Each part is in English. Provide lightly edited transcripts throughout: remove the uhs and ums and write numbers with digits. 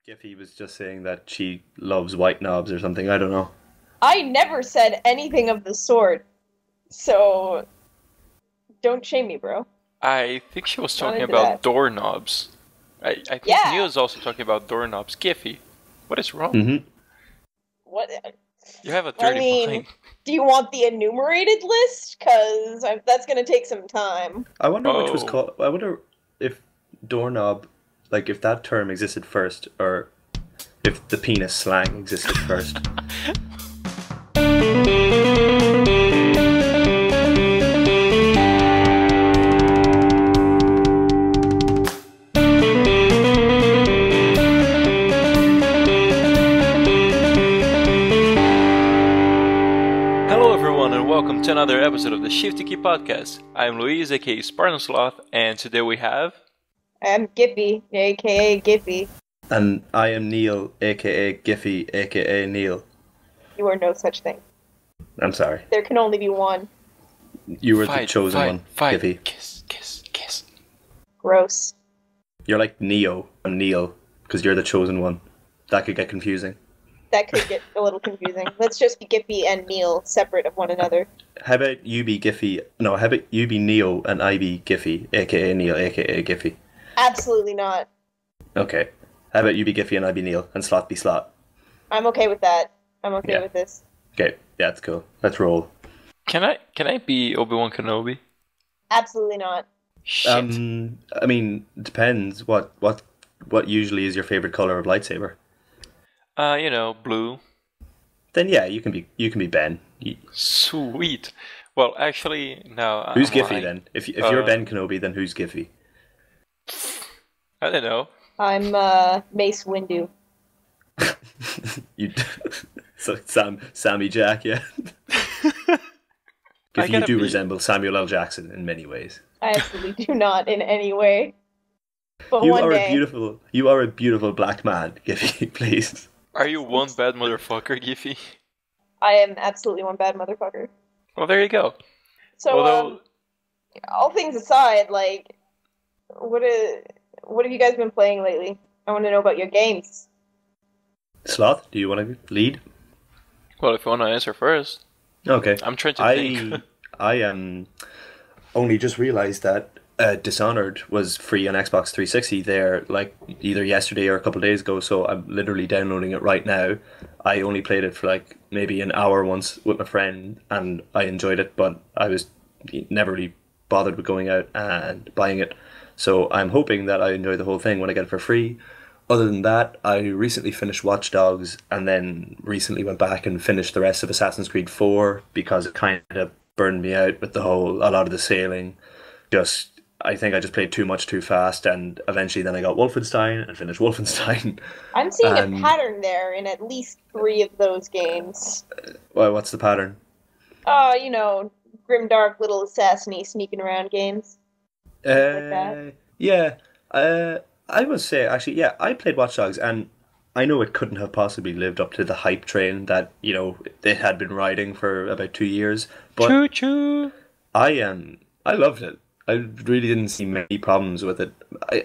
Giffy was just saying that she loves white knobs or something. I don't know. I never said anything of the sort, so don't shame me, bro. I think she was talking into about that. doorknobs. I think Yeah. Neil is also talking about doorknobs. Giffy, what is wrong? Mm-hmm. What? You have a dirty mind. Do you want the enumerated list? Because that's going to take some time. I wonder which was Oh. called. I wonder if doorknob, like if that term existed first, or if the penis slang existed first. Hello everyone and welcome to another episode of the Shifty Key Podcast. I'm Louise, aka SpartanSloth, and today we have... I'm Giffy, aka Giffy. And I am Neil, aka Giffy, aka Neil. You are no such thing. I'm sorry. There can only be one. You were the chosen one, Giffy. Kiss, kiss, kiss. Gross. You're like Neo and Neil, because you're the chosen one. That could get confusing. That could get a little confusing. Let's just be Giffy and Neil separate of one another. How about you be Giffy? No, how about you be Neo and I be Giffy, aka Neil, aka Giffy? Absolutely not. Okay. How about you be Giffy and I be Neil and Sloth be Sloth? I'm okay with that. I'm okay Yeah. with this. Okay, yeah, that's cool. Let's roll. Can I be Obi-Wan Kenobi? Absolutely not. Shit. I mean, it depends. What usually is your favorite color of lightsaber? Blue. Then yeah, you can be Ben. Sweet. Well, actually, no. Who's I'm Giffy lying. then? If you're Ben Kenobi, then who's Giffy? I don't know. I'm Mace Windu. You, so Sammy Jack, yeah. I Giffy, you gotta do be- resemble Samuel L. Jackson in many ways. I absolutely do not in any way. But You one are day, a beautiful black man, Giffy. Please. Are you one bad motherfucker, Giffy? I am absolutely one bad motherfucker. Well, there you go. So, Although, all things aside, like, what have you guys been playing lately? I want to know about your games. Sloth, do you want to lead? well, if you want to answer first, Okay. I'm trying to think. I only just realized that Dishonored was free on Xbox 360 there, like either yesterday or a couple of days ago. So I'm literally downloading it right now. I only played it for like maybe an hour once with my friend, and I enjoyed it, but I was never really bothered with going out and buying it. So I'm hoping that I enjoy the whole thing when I get it for free. Other than that, I recently finished Watch Dogs, and then recently went back and finished the rest of Assassin's Creed 4 because it kind of burned me out with a lot of the sailing. I think I just played too much too fast, and eventually then I got Wolfenstein and finished Wolfenstein. I'm seeing Um, a pattern there in at least 3 of those games. Well, what's the pattern? Grimdark little assassin-y sneaking around games. that. Yeah. I must say, actually, yeah, I played Watch Dogs, and I know it couldn't have possibly lived up to the hype train that, it had been riding for about 2 years. But Choo choo. I loved it. I really didn't see many problems with it.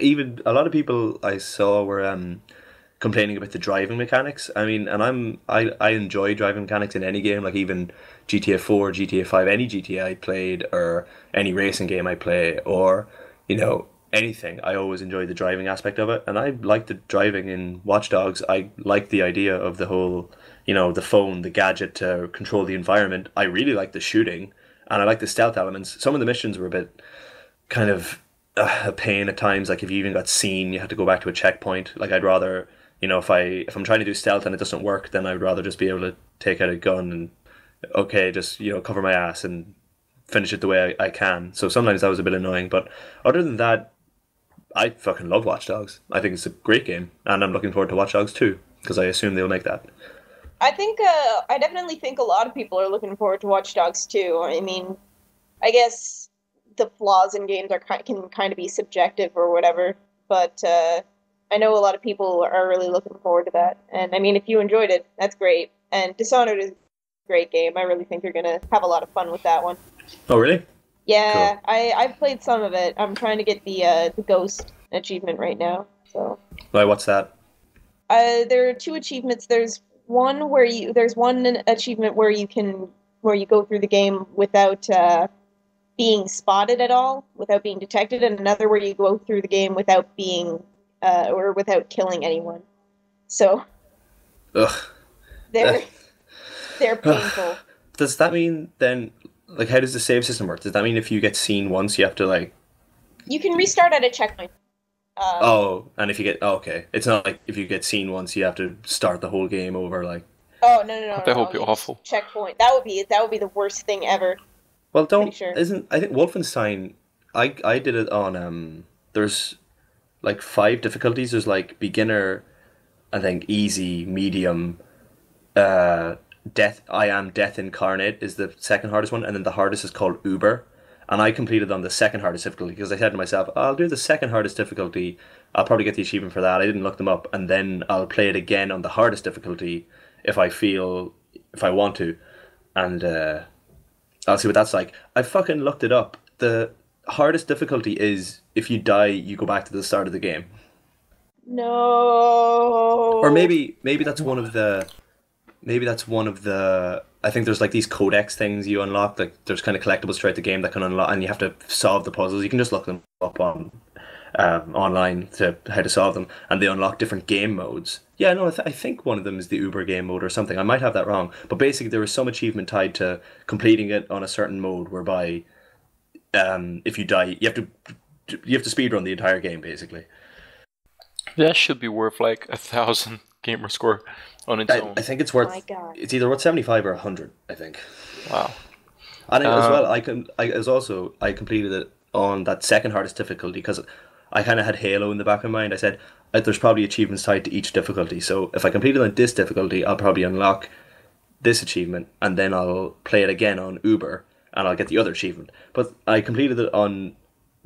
Even a lot of people I saw were complaining about the driving mechanics. I mean, and I enjoy driving mechanics in any game, like even GTA 4, GTA 5, any GTA I played, or any racing game I play, or anything. I always enjoy the driving aspect of it, and I like the driving in Watch Dogs. I like the idea of the whole, the phone, the gadget to control the environment. I really like the shooting, and I like the stealth elements. Some of the missions were a bit kind of a pain at times. Like if you even got seen, you had to go back to a checkpoint. Like I'd rather, if I'm trying to do stealth and it doesn't work, then I'd rather just be able to take out a gun and just cover my ass and finish it the way I can. So sometimes that was a bit annoying, but other than that, I fucking love Watch Dogs. I think it's a great game, and I'm looking forward to Watch Dogs 2, because I assume they'll make that. I think, I definitely think a lot of people are looking forward to Watch Dogs 2. I mean, I guess the flaws in games can kind of be subjective or whatever, but I know a lot of people are really looking forward to that. And I mean, if you enjoyed it, that's great. And Dishonored is a great game. I really think you're going to have a lot of fun with that one. Oh, really? Yeah, Cool. I've played some of it. I'm trying to get the Ghost achievement right now. So Why, what's that? There are 2 achievements. There's one achievement where you go through the game without being spotted at all, without being detected, and another where you go through the game without being or without killing anyone. So they're painful. Does that mean then, like, how does the save system work? Does that mean if you get seen once, you have to, like... You can restart at a checkpoint. And if you get... Oh, okay. It's not like if you get seen once, you have to start the whole game over, like... Oh, no. That would be awful. Checkpoint. That would be the worst thing ever. Well, Sure. I think Wolfenstein, I did it on, there's, like, 5 difficulties. There's, like, beginner, I think, easy, medium, I am Death Incarnate is the second hardest one, and then the hardest is called Uber. And I completed on the second hardest difficulty because I said to myself, I'll do the second hardest difficulty. I'll probably get the achievement for that. I didn't look them up, and then I'll play it again on the hardest difficulty if I want to, and I'll see what that's like. I fucking looked it up. The hardest difficulty is if you die, you go back to the start of the game. No. Or maybe that's one of the. I think there's like these codex things you unlock. Like there's kind of collectibles throughout the game that can unlock, and you have to solve the puzzles. You can just look them up on online to how to solve them, and they unlock different game modes. Yeah, no, I think one of them is the Uber game mode or something. I might have that wrong, but basically there was some achievement tied to completing it on a certain mode, whereby if you die, you have to speedrun the entire game basically. That should be worth like 1,000 gamer score on its own. I think it's worth. Oh my God. It's either worth 75 or 100. I think. Wow. And as well, I completed it on that second hardest difficulty because I kind of had Halo in the back of my mind. I said there's probably achievements tied to each difficulty, so if I complete it on this difficulty, I'll probably unlock this achievement, and then I'll play it again on Uber, and I'll get the other achievement. But I completed it on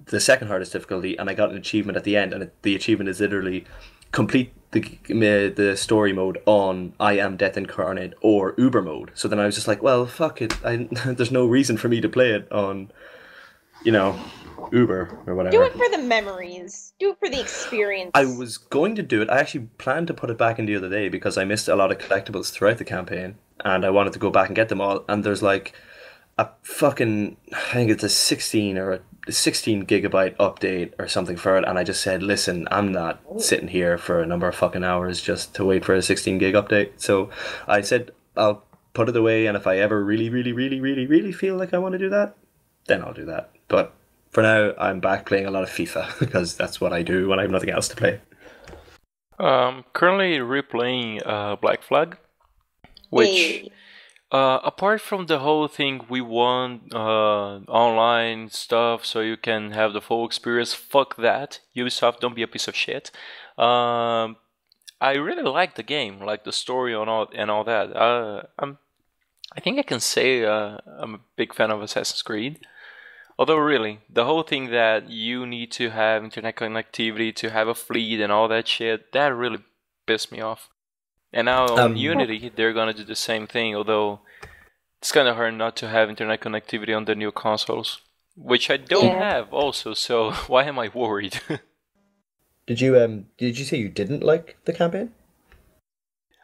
the second hardest difficulty, and I got an achievement at the end, and the achievement is literally complete the story mode on I Am Death Incarnate or Uber mode. So then I was just like, well, fuck it. There's no reason for me to play it on, Uber or whatever. Do it for the memories. Do it for the experience. I was going to do it. I actually planned to put it back in the other day because I missed a lot of collectibles throughout the campaign, and I wanted to go back and get them all. And there's like a fucking, I think it's a 16 gigabyte update or something for it, and I just said, listen, I'm not sitting here for a number of fucking hours just to wait for a 16 gig update. So I said I'll put it away, and if I ever really, really, really, really, really feel like I want to do that, then I'll do that. But for now, I'm back playing a lot of FIFA because that's what I do when I have nothing else to play. Currently replaying Black Flag, which apart from the whole thing, we want online stuff so you can have the full experience. Fuck that, Ubisoft, don't be a piece of shit. I really like the game, like the story and all that. I think I can say I'm a big fan of Assassin's Creed. Although really, the whole thing that you need to have internet connectivity to have a fleet and all that shit, that really pissed me off. And now on Unity, they're gonna do the same thing, although it's kind of hard not to have internet connectivity on the new consoles, which I don't have also, so why am I worried? Did you say you didn't like the campaign?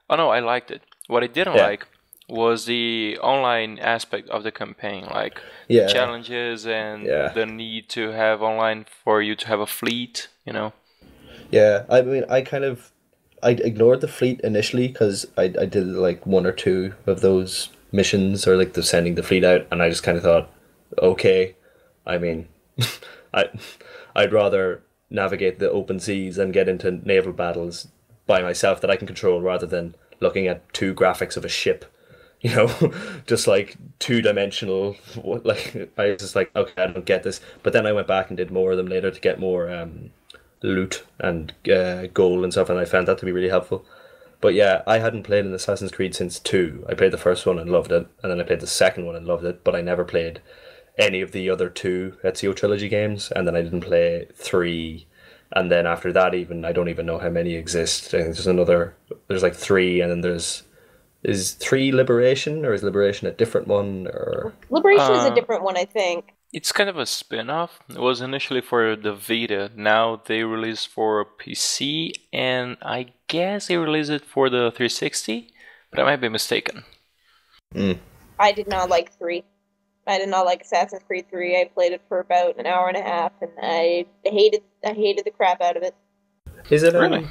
Oh no, I liked it. What I didn't like was the online aspect of the campaign, like challenges and the need to have online for you to have a fleet, Yeah, I mean, I ignored the fleet initially because I did like 1 or 2 of those missions, or like the sending the fleet out, and I just kind of thought, okay, I mean, I'd rather navigate the open seas and get into naval battles by myself that I can control rather than looking at 2 graphics of a ship. Just like 2-dimensional. Like I was just like, okay, I don't get this. But then I went back and did more of them later to get more loot and gold and stuff, and I found that to be really helpful. But yeah, I hadn't played an Assassin's Creed since 2. I played the first one and loved it, and then I played the second one and loved it, but I never played any of the other 2 Ezio Trilogy games, and then I didn't play 3, and then after that even, I don't even know how many exist. I think there's like 3, and then is 3 Liberation, or is Liberation a different one? Or Liberation is a different one, I think. It's kind of a spin-off. It was initially for the Vita. Now they released for PC, and I guess they released it for the 360, but I might be mistaken. I did not like 3. I did not like Assassin's Creed 3. I played it for about an hour and a half, and I hated the crap out of it. Is it Really?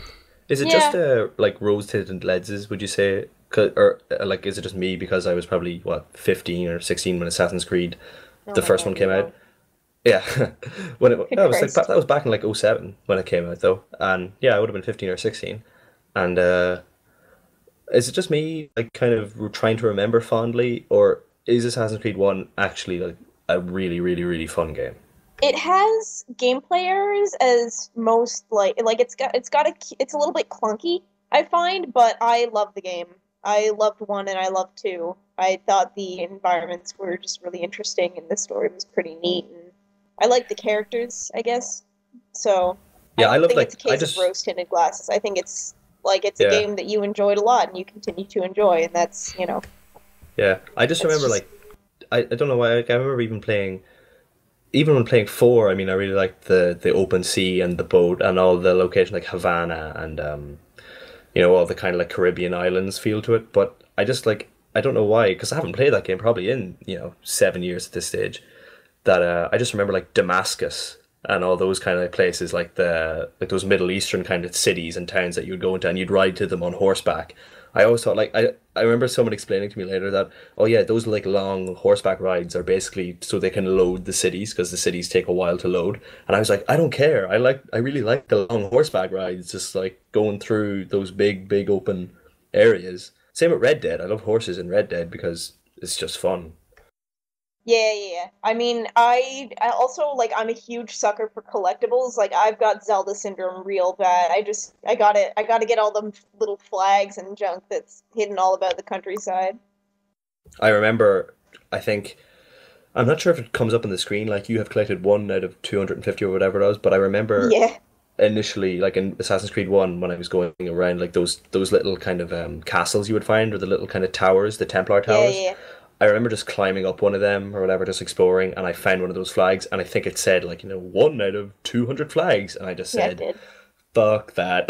Is it just like rose-tinted lenses? Would you say, or like is it just me because I was probably 15 or 16 when Assassin's Creed, the first one came out? Yeah, when that was like that was back in like 07 when it came out though, and yeah, I would have been 15 or 16, and is it just me like kind of trying to remember fondly, or is Assassin's Creed 1 actually like a really really really fun game? It has gameplay errors as most like it's a little bit clunky, I find, but I love the game. I loved 1 and I loved 2. I thought the environments were just really interesting and the story was pretty neat, and I like the characters, I guess. So yeah, I love think like it's a case of rose tinted glasses. I think it's a game that you enjoyed a lot and you continue to enjoy, and that's Yeah, I just remember like I don't know why, like, I remember even when playing 4, I mean, I really liked the open sea and the boat and all the location like Havana and all the kind of like Caribbean islands feel to it. But I just like I don't know why, because I haven't played that game probably in 7 years at this stage. That I just remember like Damascus and all those kind of places like those Middle Eastern kind of cities and towns that you'd go into and you'd ride to them on horseback. I always thought like I remember someone explaining to me later that those like long horseback rides are basically so they can load the cities because the cities take a while to load. And I was like, I don't care. I really like the long horseback rides, just like going through those big open areas. Same with Red Dead. I love horses in Red Dead because it's just fun. Yeah. I mean, I also like I'm a huge sucker for collectibles. Like I've got Zelda syndrome real bad. I gotta get all them little flags and junk that's hidden all about the countryside. I remember, I think, I'm not sure if it comes up on the screen, like you have collected 1 out of 250 or whatever it was, but I remember initially, like in Assassin's Creed 1, when I was going around like those little kind of castles you would find, or the little kind of towers, the Templar towers. Yeah. I remember just climbing up one of them or whatever, just exploring, and I found one of those flags, and I think it said like 1 out of 200 flags, and I just said, "Fuck that!"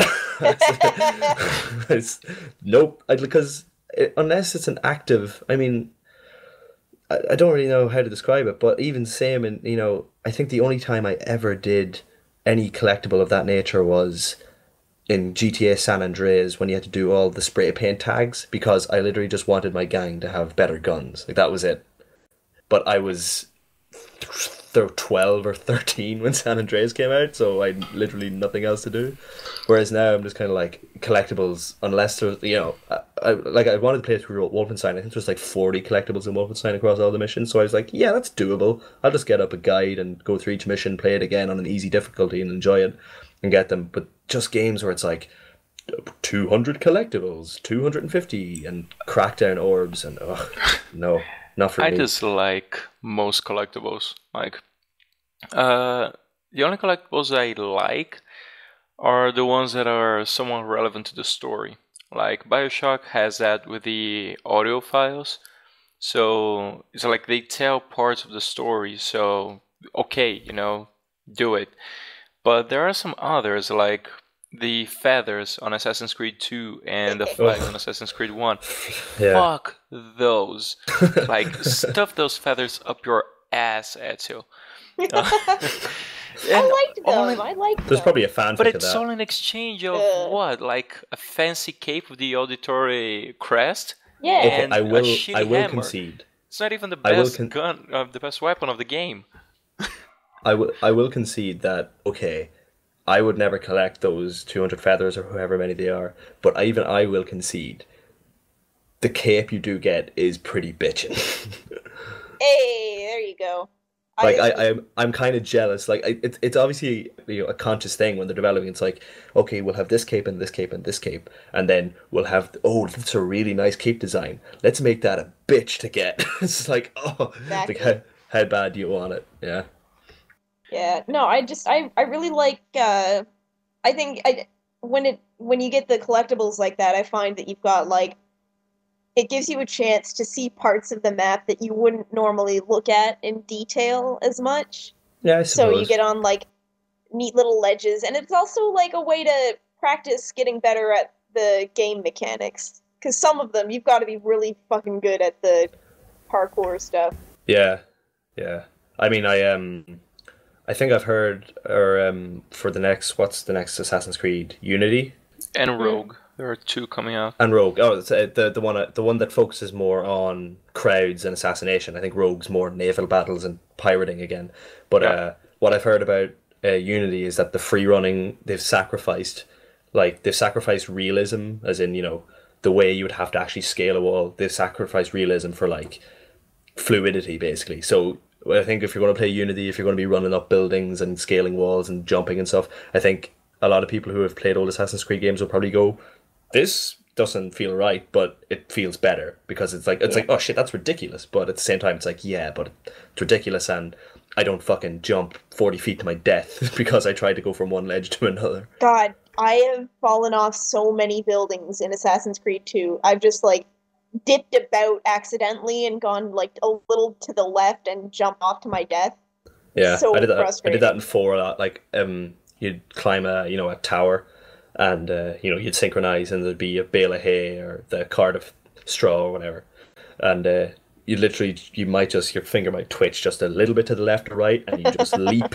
Nope, because unless it's an active, I mean, I don't really know how to describe it, but even same, and I think the only time I ever did any collectible of that nature was in GTA San Andreas when you had to do all the spray paint tags, because I literally just wanted my gang to have better guns. Like that was it. But I was 12 or 13 when San Andreas came out, so I had literally nothing else to do. Whereas now I'm just kind of like collectibles, unless there's I wanted to play through Wolfenstein. I think there's like 40 collectibles in Wolfenstein across all the missions, so I was like, yeah, that's doable. I'll just get up a guide and go through each mission, play it again on an easy difficulty and enjoy it and get them. But just games where it's like 200 collectibles, 250 and crackdown orbs, and no, not for me. I just like most collectibles. Like the only collectibles I like are the ones that are somewhat relevant to the story. Like Bioshock has that with the audio files. So it's like they tell parts of the story, so okay, do it. But there are some others, like the feathers on Assassin's Creed 2 and the flag on Assassin's Creed 1. Yeah. Fuck those. Like, stuff those feathers up your ass, Ezio. I liked them. There's probably a fanfic of that. But it's all in exchange of what? Like a fancy cape with the Auditore crest? Yeah. Okay, And I will hammer. concede. It's not even the best gun, the best weapon of the game. I will concede that, okay, I would never collect those 200 feathers or however many they are, but I will concede the cape you do get is pretty bitchin'. Hey, there you go. Like I'm kind of jealous. Like it's obviously a conscious thing when they're developing. It's like, okay, we'll have this cape and this cape and this cape, and then we'll have that's a really nice cape design. Let's make that a bitch to get. It's like, exactly. like how bad do you want it? Yeah. Yeah. No, I really like. I think when you get the collectibles like that, I find that you've got like it gives you a chance to see parts of the map that you wouldn't normally look at in detail as much. Yeah, I So you suppose. get on like neat little ledges, and it's also like a way to practice getting better at the game mechanics. Because some of them, you've got to be really fucking good at the parkour stuff. Yeah, yeah. I mean, I think I've heard, or for the next, what's the next Assassin's Creed? Unity And Rogue. There are 2 coming out. and Rogue. Oh, it's, the one that focuses more on crowds and assassination. I think Rogue's more naval battles and pirating again. But Yeah. what I've heard about Unity is that the free running they've sacrificed realism, as in the way you would have to actually scale a wall. They've sacrificed realism for like fluidity, basically. So I think if you're going to play Unity, if you're going to be running up buildings and scaling walls and jumping and stuff, I think a lot of people who have played old Assassin's Creed games will probably go, this doesn't feel right, but it feels better, because it's like oh shit, that's ridiculous, but at the same time it's like, yeah, but it's ridiculous, and I don't fucking jump 40 feet to my death because I tried to go from one ledge to another. God, I have fallen off so many buildings in Assassin's Creed 2. I've just like dipped about accidentally and gone like a little to the left and jumped off to my death. Yeah, So I did that. frustrating. I did that in 4 a lot. Like, you'd climb a tower, and you'd synchronize, and there'd be a bale of hay or the cart of straw or whatever, and your finger might twitch just a little bit to the left or right, and you just leap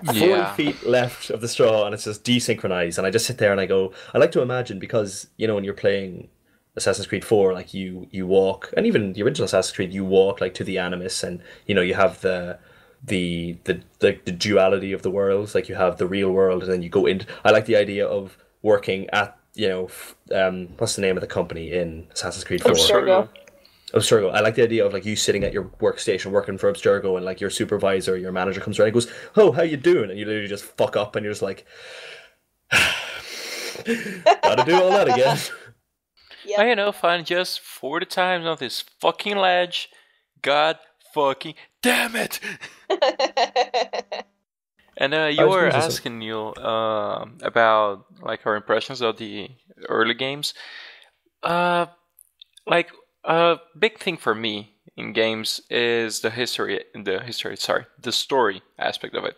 40 Yeah. feet left of the straw, and it's just desynchronized. And I just sit there and I go, I like to imagine, because when you're playing Assassin's Creed 4, like you walk, and even the original Assassin's Creed, you walk like to the Animus, and you have the duality of the worlds. Like, you have the real world, and then you go into. I like the idea of working at what's the name of the company in Assassin's Creed 4? Abstergo. Abstergo. I like the idea of like you sitting at your workstation working for Abstergo, and like your supervisor, your manager comes around and goes, "Oh, how you doing?" And you literally just fuck up, and you're just like, "Gotta do all that again." Yep. Fine, just 40 times on this fucking ledge. God fucking damn it! And you were asking Neil about like our impressions of the early games. Like a big thing for me in games is the story aspect of it.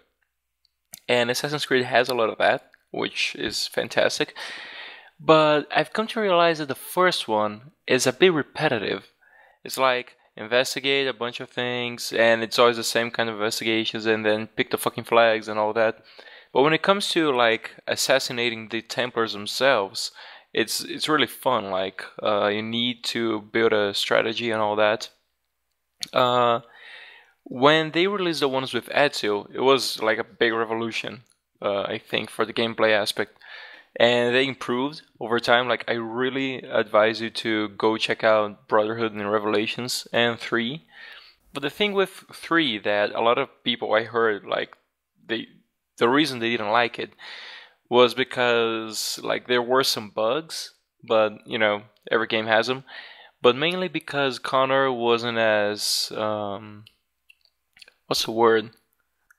And Assassin's Creed has a lot of that, which is fantastic. But I've come to realize that the first one is a bit repetitive. It's like investigate a bunch of things, and it's always the same kind of investigations, and then pick the fucking flags and all that. But when it comes to like assassinating the Templars themselves, it's really fun. Like you need to build a strategy and all that. When they released the ones with Ezio, it was like a big revolution, I think, for the gameplay aspect. And they improved over time. Like, I really advise you to go check out Brotherhood and Revelations and 3. But the thing with 3 that a lot of people I heard, like, the reason they didn't like it was because, like, there were some bugs, but, every game has them. But mainly because Connor wasn't as, what's the word?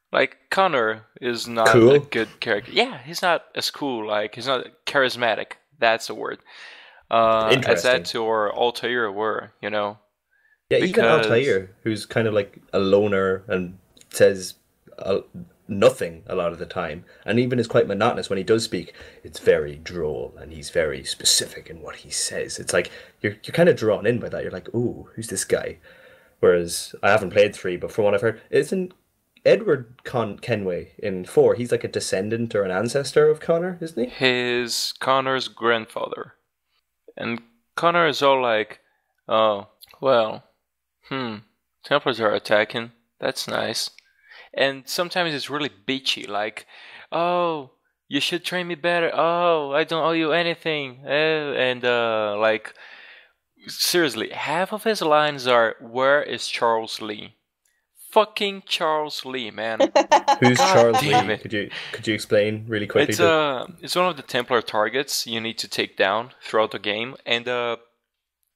Like, Connor is not cool. a good character. Yeah, he's not as cool. Like, he's not charismatic. That's the word. As Ezio or Altair were, Yeah, even Altair, who's kind of like a loner and says nothing a lot of the time, and even is quite monotonous when he does speak. It's very droll, and he's very specific in what he says. It's like you're kind of drawn in by that. You're like, ooh, who's this guy? Whereas I haven't played 3, but from what I've heard, isn't Edward Kenway in 4, he's like a descendant or an ancestor of Connor, isn't he? He's Connor's grandfather. And Connor is all like, oh, well, Templars are attacking. That's nice. And sometimes it's really bitchy, like, oh, you should train me better. Oh, I don't owe you anything. And like, seriously, half of his lines are, where is Charles Lee? Fucking Charles Lee, man. Who's Charles damn Lee? it. Could you explain really quickly? It's one of the Templar targets you need to take down throughout the game, and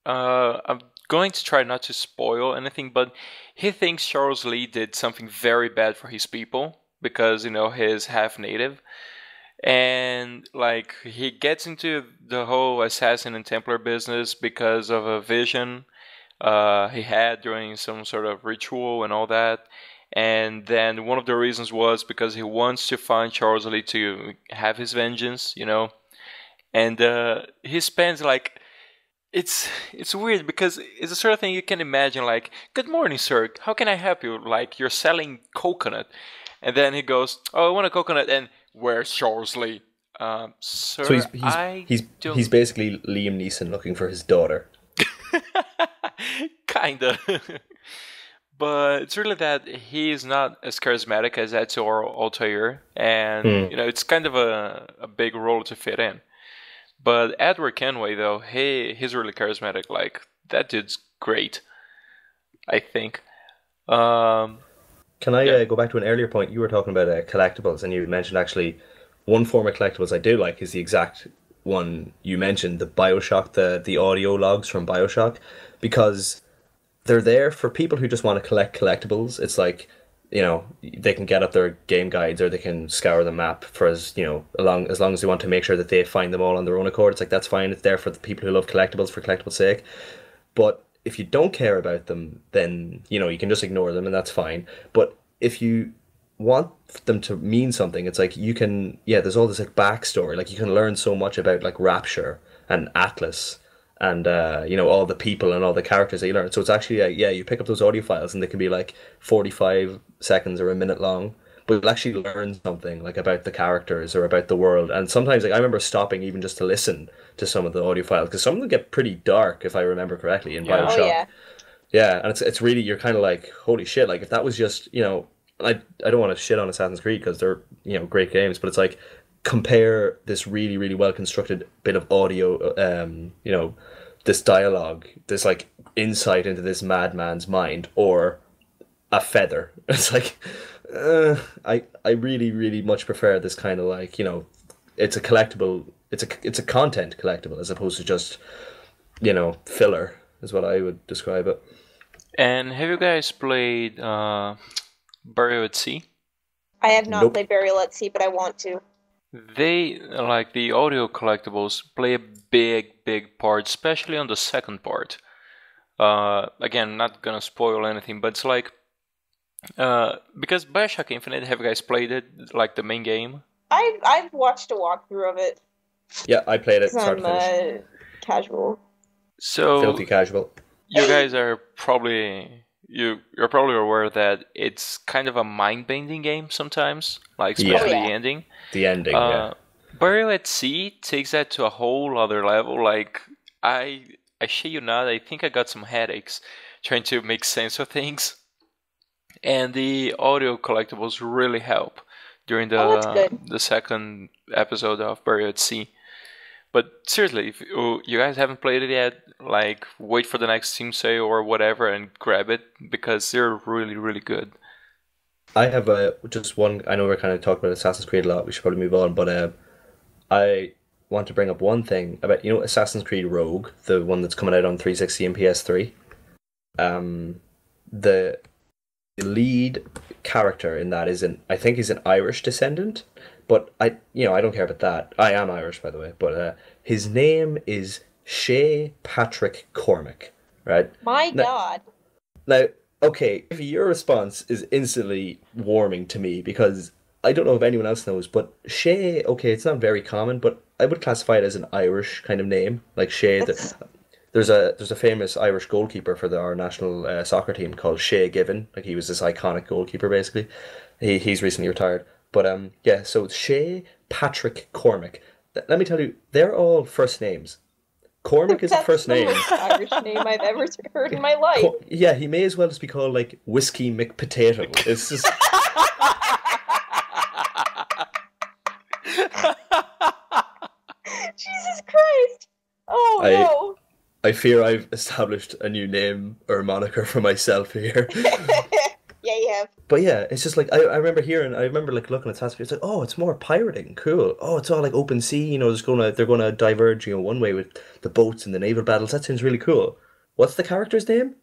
I'm going to try not to spoil anything, but he thinks Charles Lee did something very bad for his people because he's half native, And like he gets into the whole assassin and Templar business because of a vision he had during some sort of ritual and all that. And then one of the reasons was because he wants to find Charles Lee to have his vengeance, you know. And he spends like it's weird because it's the sort of thing you can imagine, like, "Good morning, sir. How can I help you?" Like you're selling coconut, and then he goes, "Oh, I want a coconut." And where's Charles Lee? Sir, So he's don't basically Liam Neeson looking for his daughter. kinda. But it's really that he is not as charismatic as Auditore, and you know it's kind of a big role to fit in. But Edward Kenway, though, he's really charismatic. Like that dude's great, I think. Can I Yeah. go back to an earlier point? You were talking about collectibles, and you mentioned actually one form of collectibles I do like is the exact one you mentioned, the Bioshock, the audio logs from Bioshock, because they're there for people who just want to collect collectibles. It's like, you know, they can get up their game guides or they can scour the map for as long as they want to make sure that they find them all on their own accord. It's like that's fine. It's there for the people who love collectibles for collectibles' sake. But if you don't care about them, then you can just ignore them and that's fine. But if you want them to mean something, it's like you can there's all this like backstory. Like you can learn so much about like Rapture and Atlas and all the people and all the characters that you learn. So it's actually you pick up those audio files and they can be like 45 seconds or a minute long, but you'll actually learn something like about the characters or about the world. And sometimes like I remember stopping even just to listen to some of the audio files because some of them get pretty dark if I remember correctly in Yeah. Bioshock. Oh yeah. Yeah, and it's really, you're kind of like, holy shit, like if that was just, I don't want to shit on Assassin's Creed because they're, great games, but it's like compare this really, really well constructed bit of audio, this dialogue, this like insight into this madman's mind, or a feather. It's like, I really, really much prefer this kind of like, it's a collectible, it's a content collectible as opposed to just, filler is what I would describe it. And have you guys played Burial at Sea? I have not Nope. played Burial at Sea, but I want to. They, like the audio collectibles, play a big part, especially on the second part. Again, not gonna spoil anything, but it's like, because Bioshock Infinite, have you guys played it, like the main game? I've watched a walkthrough of it. Yeah, I played it 'Cause start to I'm finish. casual. So Filthy casual. you guys are probably you're probably aware that it's kind of a mind-bending game sometimes, like especially Yeah. the ending. The ending, yeah. Burial at Sea takes that to a whole other level. Like I shit you not, I think I got some headaches trying to make sense of things, and the audio collectibles really help during that's good. the second episode of Burial at Sea. But seriously, if you guys haven't played it yet, like wait for the next Steam sale or whatever and grab it because they're really, really good. I have just one. I know we're kind of talking about Assassin's Creed a lot. We should probably move on, but I want to bring up one thing about Assassin's Creed Rogue, the one that's coming out on 360 and PS3. The lead character in that I think he's an Irish descendant, but I don't care about that. I am Irish, by the way, but his name is Shay Patrick Cormac, right? My Now- God. Now, okay, if your response is instantly warming to me because I don't know if anyone else knows, but Shay, okay, it's not very common, but I would classify it as an Irish kind of name, like Shay. There's a famous Irish goalkeeper for our national soccer team called Shay Given. Like he was this iconic goalkeeper, basically. He's recently retired, but so Shay Patrick Cormac. Let me tell you, they're all first names. Cormac is a That's first the name. most Irish name I've ever heard in my life. Yeah, he may as well just be called like Whiskey McPotato. It's just Jesus Christ! Oh I- no! I fear I've established a new name or moniker for myself here. Yeah, you have. But yeah, it's just like I remember like looking at Assassin's Creed, it's like, oh, it's more pirating, cool. Oh, it's all like open sea, they're gonna diverge, one way with the boats and the naval battles. That sounds really cool. What's the character's name?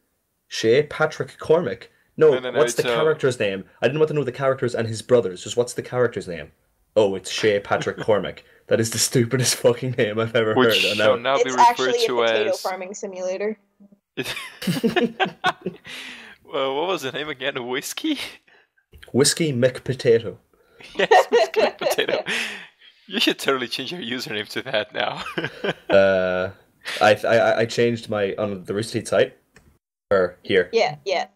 Shay Patrick Cormac. No, No, what's the it's, character's name? I didn't want to know the characters and his brothers, just what's the character's name? oh, it's Shay Patrick Cormac. That is the stupidest fucking name I've ever Which heard. shall now be It's referred actually a to potato as. farming simulator. Well, what was the name again? Whiskey? Whiskey McPotato. Yes, Whiskey Potato. You should totally change your username to that now. I changed my on the Rooster Teeth site or here. Yeah.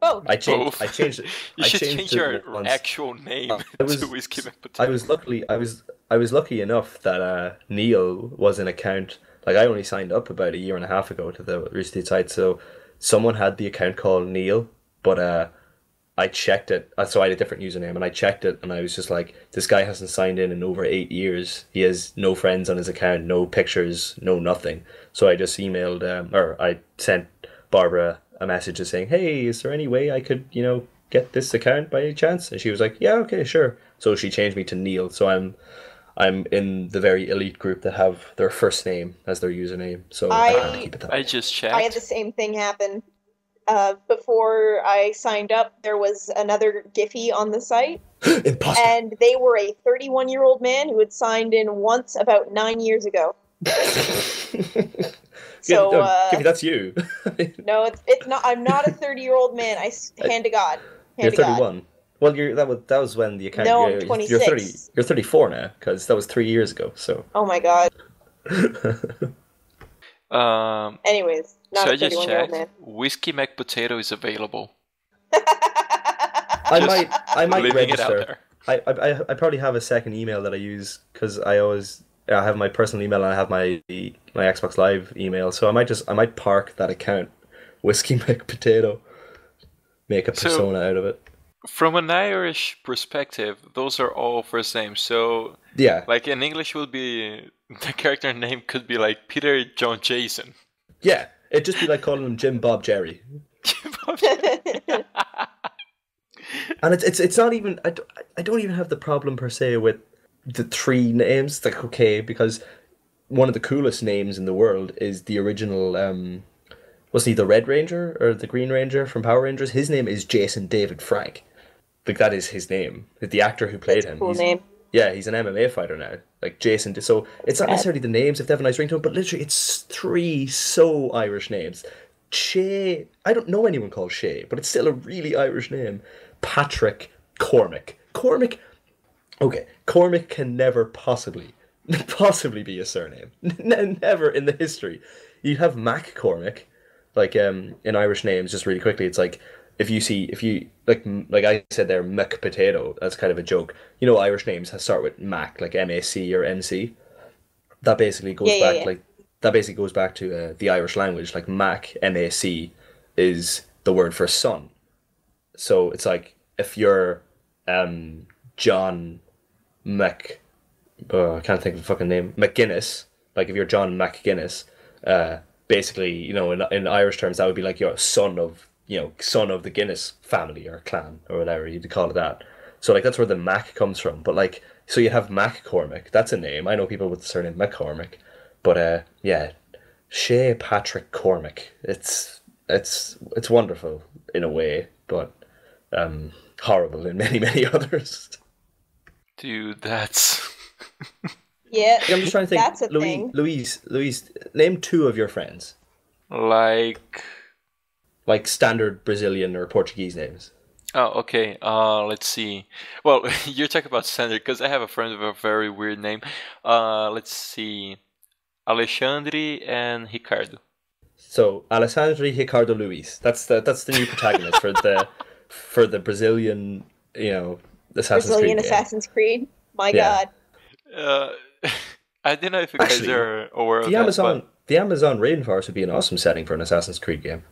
Both. I changed it. You should change your actual name to Whiskey McPotato. I was lucky enough that Neil was an account. Like I only signed up about a year and a half ago to the Rooster Teeth site, so someone had the account called Neil, but I checked it. So I had a different username, and I checked it, and I was just like, this guy hasn't signed in over 8 years. He has no friends on his account, no pictures, no nothing. So I just emailed, or I sent Barbara a message just saying, hey, is there any way I could, get this account by any chance? And she was like, yeah, okay, sure. So she changed me to Neil. So I'm in the very elite group that have their first name as their username. So I had to keep it that way. I just checked. I had the same thing happen. Before I signed up, there was another Giffy on the site. Impossible. And they were a 31-year-old man who had signed in once about 9 years ago. So, Giffy, that's you. No, it's not. I'm not a 30-year-old man. Hand to God. You're 31. Well, that was when the account. No, I'm 26. You're 34 now because that was 3 years ago. So. Oh my God. Anyways, not so a I just 31-year-old checked. man. Whiskey McPotato is available. I might leaving it out register. there. I probably have a second email that I use because I have my personal email and I have my Xbox Live email. So I might park that account, Whiskey McPotato, make a persona out of it. From an Irish perspective, those are all first names. So yeah, like in English, would be the character name could be like Peter, John, Jason. Yeah, it'd just be like calling him Jim, Bob, Jerry. And it's not even I don't even have the problem per se with the three names. Like okay, because one of the coolest names in the world is the original. Was he the Red Ranger or the Green Ranger from Power Rangers? His name is Jason David Frank. Like that is his name. The actor who played him. Cool name. Yeah, he's an MMA fighter now. Like Jason. So it's not necessarily the names if they have a nice ringtone, but literally it's three so Irish names. Shay. I don't know anyone called Shay, but it's still a really Irish name. Patrick Cormac. Okay, Cormac can never possibly be a surname. Never in the history. You have Mac Cormac. Like in Irish names, just really quickly, it's like if you like I said there, McPotato. That's kind of a joke. Irish names start with Mac, like MAC or MC. That basically goes back like that basically goes back to the Irish language. Like Mac, MAC, is the word for son. So it's like if you're John Mc, I can't think of the fucking name, McGuinness. Like if you're John McGuinness, basically, in Irish terms, that would be like you're son of the Guinness family or clan or whatever you'd call it that. So like that's where the Mac comes from. But like, so you have Mac Cormac. That's a name. I know people with the surname McCormick. But yeah, Shay Patrick Cormac. It's wonderful in a way, but horrible in many, many others. Dude, that's... Yeah, I'm just trying to think. That's a thing. Louise, name two of your friends. Like Standard Brazilian or Portuguese names. Oh, okay. Let's see. Well, you're talking about standard because I have a friend with a very weird name. Let's see. Alexandre and Ricardo. So Alessandro, Ricardo, Luis. That's the new protagonist for the Brazilian, Assassin's Creed. My God. I don't know if you guys are aware of the that. The Amazon rainforest would be an awesome setting for an Assassin's Creed game.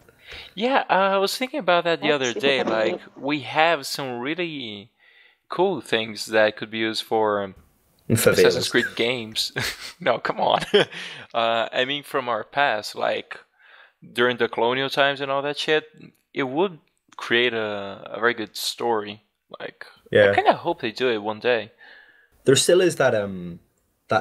Yeah, I was thinking about that the other day. Like, we have some really cool things that could be used for Assassin's Creed games. No, come on. I mean, from our past, like during the colonial times and all that shit, it would create a very good story. Like, I kind of hope they do it one day. There still is that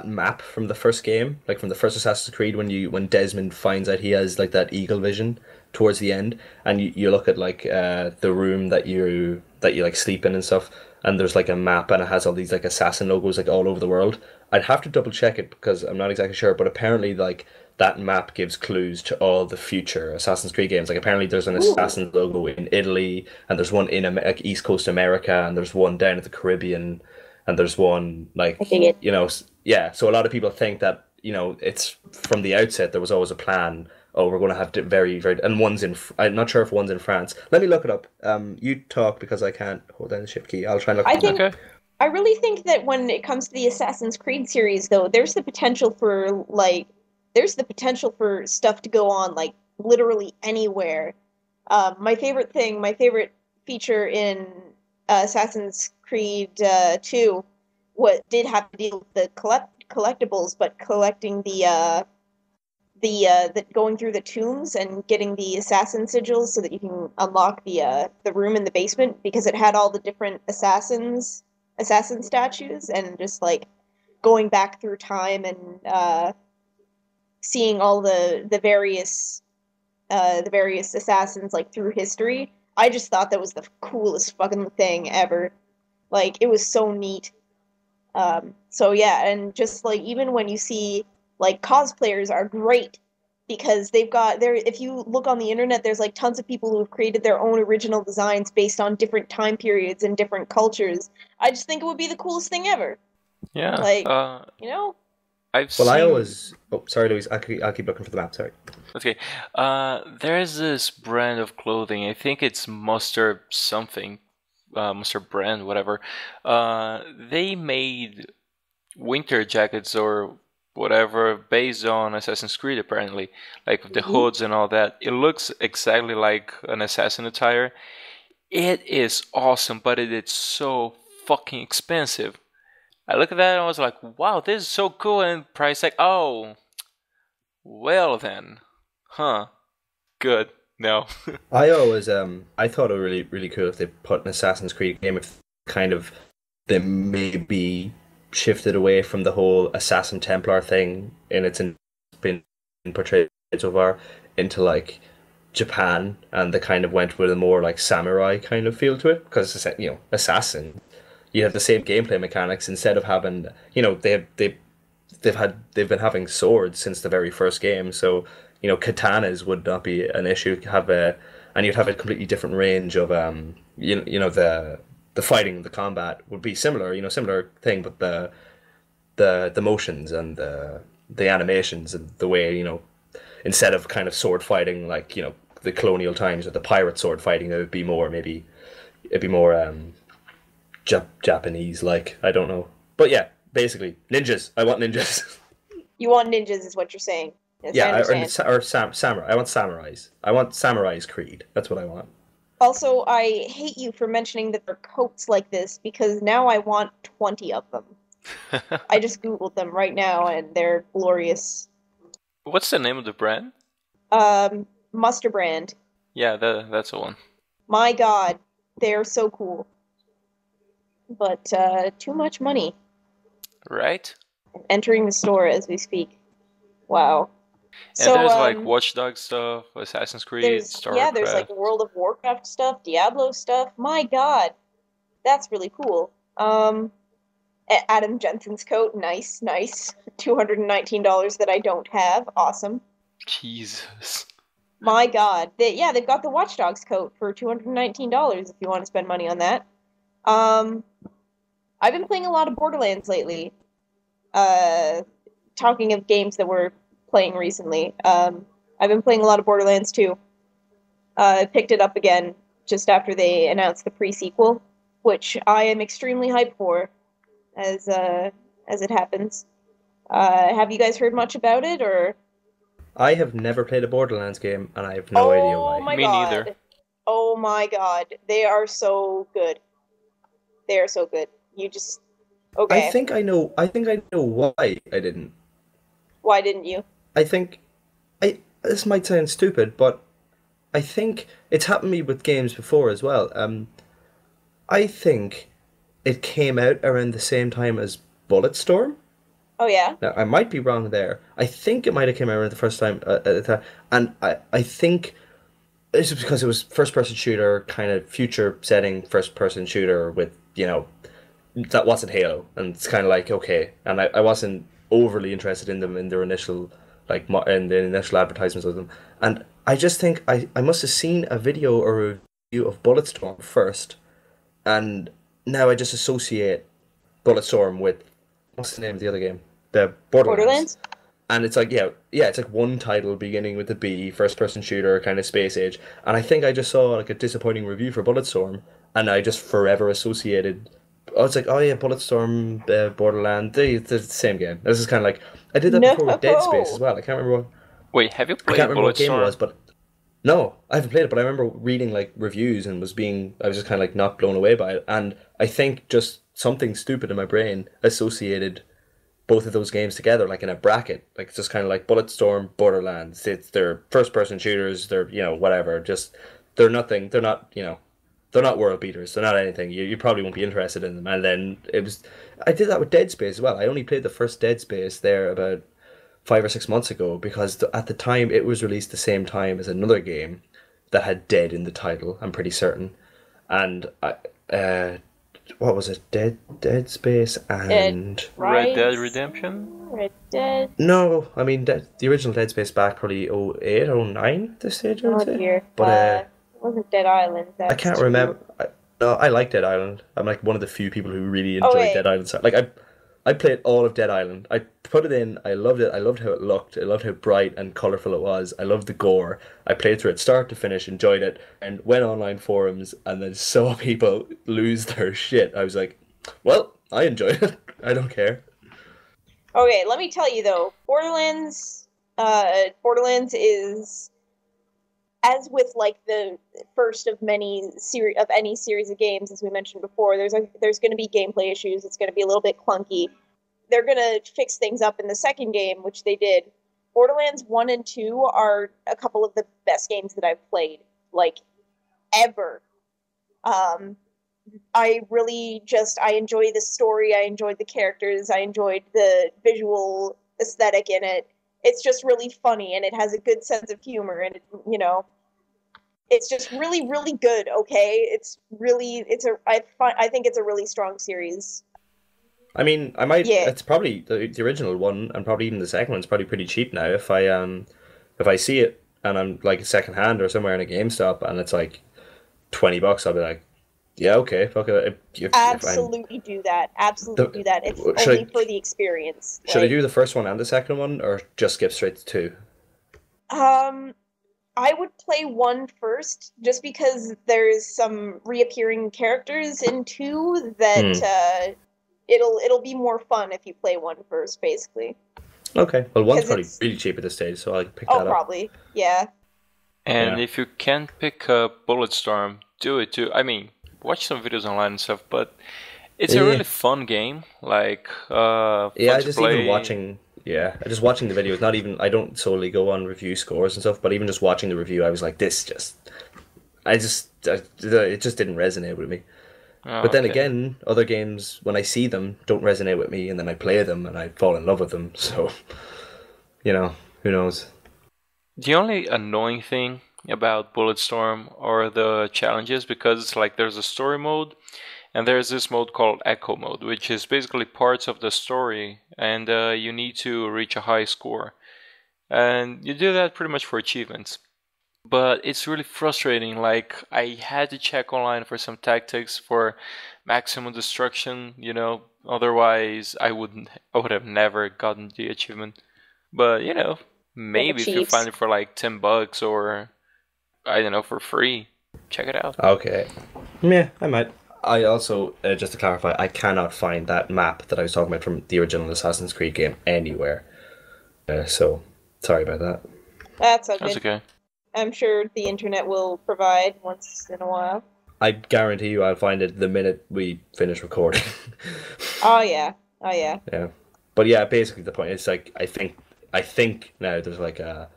map from the first game, like from the first Assassin's Creed, when Desmond finds out he has like that eagle vision towards the end, and you look at like the room that you like sleep in and stuff, and there's like a map, and it has all these like assassin logos like all over the world. I'd have to double check it because I'm not exactly sure, but apparently like that map gives clues to all the future Assassin's Creed games. Like apparently there's an assassin logo in Italy, and there's one in like East Coast America, and there's one down at the Caribbean, and there's one like yeah. So a lot of people think that it's from the outset there was always a plan. Oh, we're going to have very, very, and one's in. I'm not sure if one's in France. Let me look it up. You talk because I can't hold down the shift key. I'll try and look. Okay. I really think that when it comes to the Assassin's Creed series, though, there's the potential for stuff to go on like literally anywhere. My favorite feature in Assassin's Creed 2, what did have to deal with the collectibles, but collecting the going through the tombs and getting the assassin sigils so that you can unlock the room in the basement, because it had all the different assassin statues, and just like going back through time and seeing all the various assassins like through history. I just thought that was the coolest fucking thing ever. Like, it was so neat. So yeah, and just like even when you see like cosplayers are great, because if you look on the internet, there's like tons of people who have created their own original designs based on different time periods and different cultures. I just think it would be the coolest thing ever. Yeah. Like, Sorry, Louise. I'll keep looking for the map. Sorry. Okay. There's this brand of clothing. I think it's Musterbrand, whatever. They made winter jackets or whatever based on Assassin's Creed, apparently, like the hoods and all that. It looks exactly like an assassin attire. It is awesome, but it is so fucking expensive. I look at that and I was like, wow, this is so cool, and price like, oh, well then, good. No. I always I thought it was really, really cool if they put an Assassin's Creed game, if kind of they maybe shifted away from the whole assassin Templar thing and it's been portrayed so far into like Japan, and they kind of went with a more like samurai kind of feel to it, because assassin, you have the same gameplay mechanics. Instead of having they've been having swords since the very first game, so katanas would not be an issue. And you'd have a completely different range of the fighting, the combat would be similar, similar thing, but the motions and the animations and the way, instead of kind of sword fighting like, the colonial times or the pirate sword fighting, it'd be more Japanese, like, I don't know. But yeah, basically, ninjas. I want ninjas. You want ninjas is what you're saying. Yeah, or samurai. I want samurais. I want Samurai's Creed. That's what I want. Also, I hate you for mentioning that they're coats like this, because now I want 20 of them. I just Googled them right now, and they're glorious. What's the name of the brand? Musterbrand. Yeah, that's the one. My god, they're so cool. But, too much money. Right? Entering the store as we speak. Wow. And there's like Watch Dogs stuff, Assassin's Creed, StarCraft. Yeah, there's like World of Warcraft stuff, Diablo stuff. My god, that's really cool. Adam Jensen's coat, nice. $219 that I don't have, awesome. Jesus. My god, they've got the Watch Dogs coat for $219 if you want to spend money on that. I've been playing a lot of Borderlands lately. Talking of games that we're playing recently, I've been playing a lot of Borderlands 2. I picked it up again just after they announced the pre-sequel, which I am extremely hyped for, as it happens. Have you guys heard much about it, or? I have never played a Borderlands game, and I have no idea why. Me neither. Oh my god, they are so good. They are so good. You just okay. I think I know why I didn't. Why didn't you? I think this might sound stupid, but I think it's happened to me with games before as well. I think it came out around the same time as Bulletstorm. Oh yeah. Now I might be wrong there. I think it might have come out around the first time and I think it's because it was first person shooter, kind of future setting first person shooter with that wasn't Halo, and it's kind of like, okay, and I wasn't overly interested in them in their initial in the initial advertisements of them, and I just think I must have seen a video or a review of Bulletstorm first, and now I just associate Bulletstorm with, what's the name of the other game, the Borderlands. And it's like, it's like one title beginning with the B, first person shooter, kind of space age. And I think I just saw like a disappointing review for Bulletstorm, and I just forever associated. I was like, oh yeah, Bulletstorm, Borderlands, they're the same game. This is kind of like, I did that before with Dead Space as well. I can't remember what. Wait, have you played I can't remember what game it Bulletstorm? was, but no, I haven't played it. But I remember reading like reviews and I was just kind of like not blown away by it. And I think just something stupid in my brain associated both of those games together, like in a bracket. Like, it's just kind of like Bulletstorm, Borderlands. They're first-person shooters. They're, whatever. Just, they're nothing. They're not, they're not world beaters. They're not anything. You probably won't be interested in them. And then I did that with Dead Space as well. I only played the first Dead Space there about 5 or 6 months ago because at the time it was released the same time as another game that had Dead in the title, I'm pretty certain. And what was it? Dead Space and Red Dead Redemption? Red Dead. No, I mean the original Dead Space back probably 08, 09 at this stage, I would say. Dear. But it wasn't Dead Island. I can't remember. I like Dead Island. I'm like one of the few people who really enjoyed Dead Island. Like I played all of Dead Island. I put it in. I loved it. I loved how it looked. I loved how bright and colourful it was. I loved the gore. I played through it start to finish, enjoyed it, and went online forums and then saw people lose their shit. I was like, well, I enjoyed it. I don't care. Okay, let me tell you though, Borderlands is, as with like the first of any series of games, as we mentioned before, there's going to be gameplay issues. It's going to be a little bit clunky. They're going to fix things up in the second game, which they did. Borderlands 1 and 2 are a couple of the best games that I've played, like, ever. I enjoy the story, I enjoyed the characters, I enjoyed the visual aesthetic in it. It's just really funny, and it has a good sense of humor, and it's just really, really good. Okay, I think it's a really strong series. I mean, I might. Yeah. It's probably the original one, and probably even the second one's probably pretty cheap now. If I see it and I'm like second hand or somewhere in a GameStop, and it's like $20, I'll be like, yeah, okay, fuck it. Absolutely do that. Absolutely do that. It's only for the experience. Should I do the first one and the second one, or just skip straight to 2? I would play 1 first, just because there's some reappearing characters in 2 that it'll be more fun if you play 1 first, basically. Okay, well, 1's probably really cheap at this stage, so I'll pick that up. Oh, probably, yeah. And if you can't pick up Bulletstorm, do it too. I mean, watch some videos online and stuff, but it's a really fun game. Like, fun to play. Just watching the videos. Not even, I don't solely go on review scores and stuff, but even just watching the review, I was like, it just didn't resonate with me. Oh, but then again, other games, when I see them, don't resonate with me, and then I play them and I fall in love with them. So, who knows? The only annoying thing about Bulletstorm are the challenges, because like there's a story mode and there's this mode called Echo mode, which is basically parts of the story, and you need to reach a high score, and you do that pretty much for achievements. But it's really frustrating. Like, I had to check online for some tactics for maximum destruction, otherwise I would have never gotten the achievement. But maybe if you find it for like $10 or I don't know, for free, check it out. Okay. Yeah, I might. I also, just to clarify, I cannot find that map that I was talking about from the original Assassin's Creed game anywhere. So, sorry about that. That's okay. That's okay. I'm sure the internet will provide once in a while. I guarantee you I'll find it the minute we finish recording. Oh yeah. Yeah. But yeah, basically the point is, like, I think now there's like a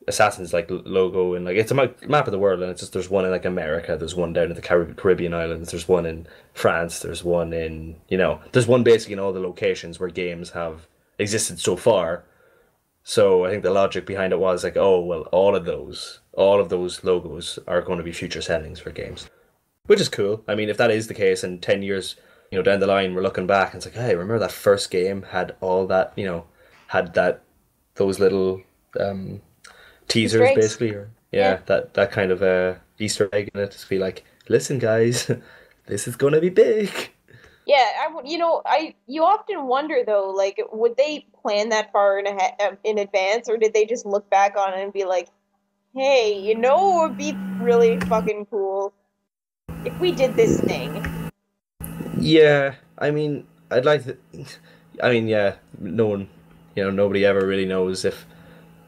Assassin's like logo, and like it's a map of the world, and it's just there's one in like America, there's one down in the Caribbean islands, there's one in France, there's one in there's one basically in all the locations where games have existed so far. So I think the logic behind it was like, oh well, all of those logos are going to be future settings for games. which is cool. I mean, if that is the case, and 10 years, down the line, we're looking back, and it's like, hey, remember that first game had all that, had those little teasers, basically, or that kind of Easter egg in it, to be like, listen, guys, this is gonna be big. Yeah, you often wonder though, like, would they plan that far in advance, or did they just look back on it and be like, hey, it would be really fucking cool if we did this thing. Yeah, I mean, I'd like to. I mean, yeah, no one, nobody ever really knows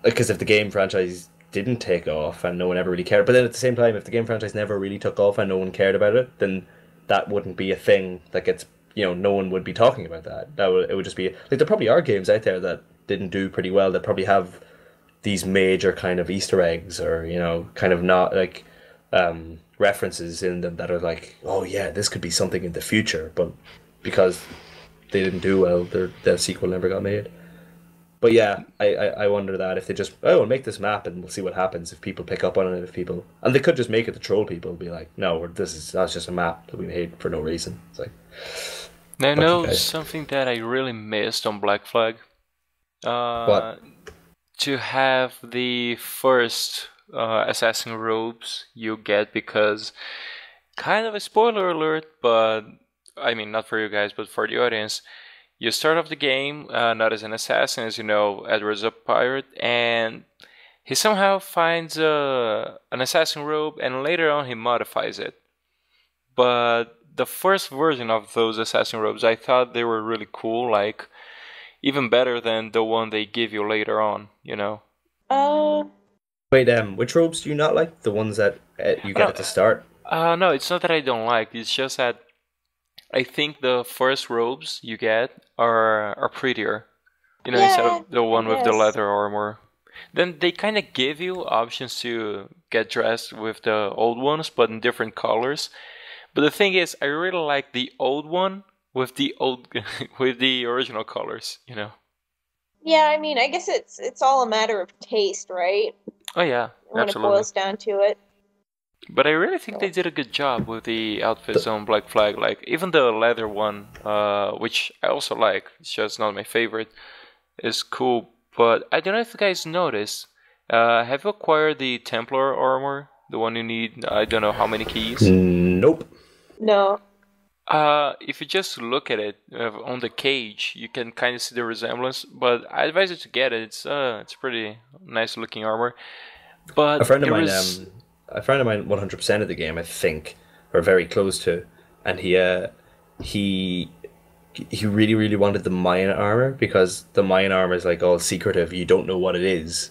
because if the game franchise didn't take off and no one ever really cared, but then at the same time, if the game franchise never really took off and no one cared about it, then that wouldn't be a thing that gets, no one would be talking about that. It would just be like, there probably are games out there that didn't do pretty well that probably have these major kind of Easter eggs or, kind of not like references in them that are like, oh yeah, this could be something in the future, but because they didn't do well, the sequel never got made. But yeah, I wonder that if they just, we'll make this map and we'll see what happens if people pick up on it, and they could just make it to troll people and be like, no, that's just a map that we made for no reason. It's like, I know something that I really missed on Black Flag. What? To have the first assassin robes you get, because kind of a spoiler alert, but I mean, not for you guys, but for the audience. You start off the game not as an assassin, as you know, Edward's a pirate, and he somehow finds an assassin robe, and later on he modifies it. But the first version of those assassin robes, I thought they were really cool, like even better than the one they give you later on, Wait, which robes do you not like? The ones that you get at the start? No, it's not that I don't like. It's just that I think the first robes you get are prettier, instead of the one with the leather armor. Then they kind of give you options to get dressed with the old ones, but in different colors. But the thing is, I really like the old one with the with the original colors, Yeah, I mean, I guess it's all a matter of taste, right? Oh yeah, when absolutely. It boils down to it. But I really think they did a good job with the outfits on Black Flag. Like, even the leather one, which I also like, it's just not my favorite, is cool. But I don't know if you guys noticed, have you acquired the Templar armor? The one you need, I don't know how many keys? Nope. No. If you just look at it on the cage, you can kind of see the resemblance. But I advise you to get it. It's pretty nice looking armor. But a friend of mine 100% of the game, I think, or very close to, and he really, really wanted the Mayan armor, because the Mayan armor is like all secretive. You don't know what it is.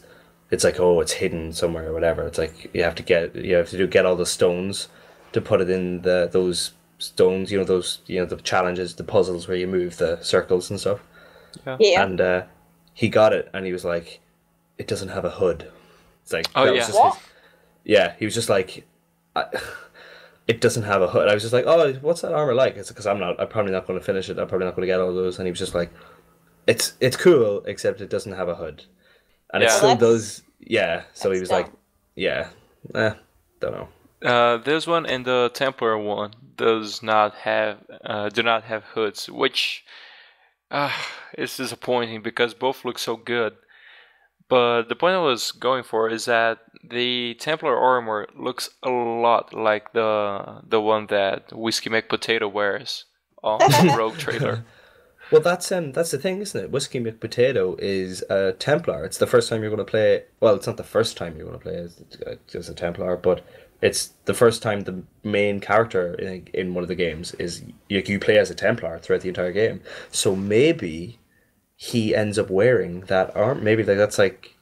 It's like, oh, it's hidden somewhere or whatever. It's like you have to get all the stones to put it in those stones. The challenges, the puzzles where you move the circles and stuff. Yeah. And he got it, and he was like, it doesn't have a hood. It's like, oh yeah. Yeah, he was just like, it doesn't have a hood. I was just like, oh, what's that armor like? It's because I'm probably not going to finish it. I'm probably not going to get all those. And he was just like, it's cool, except it doesn't have a hood. And it still does, yeah. So he was like, yeah, don't know. This one and the Templar one do not have hoods, which is disappointing because both look so good. But the point I was going for is that the Templar armor looks a lot like the one that Whiskey McPotato wears on the Rogue trailer. Well, that's the thing, isn't it? Whiskey McPotato is a Templar. It's the first time you're going to play. Well, it's not the first time you're going to play as a Templar, but it's the first time the main character in one of the games is you play as a Templar throughout the entire game. So maybe he ends up wearing that armor. Maybe that's like,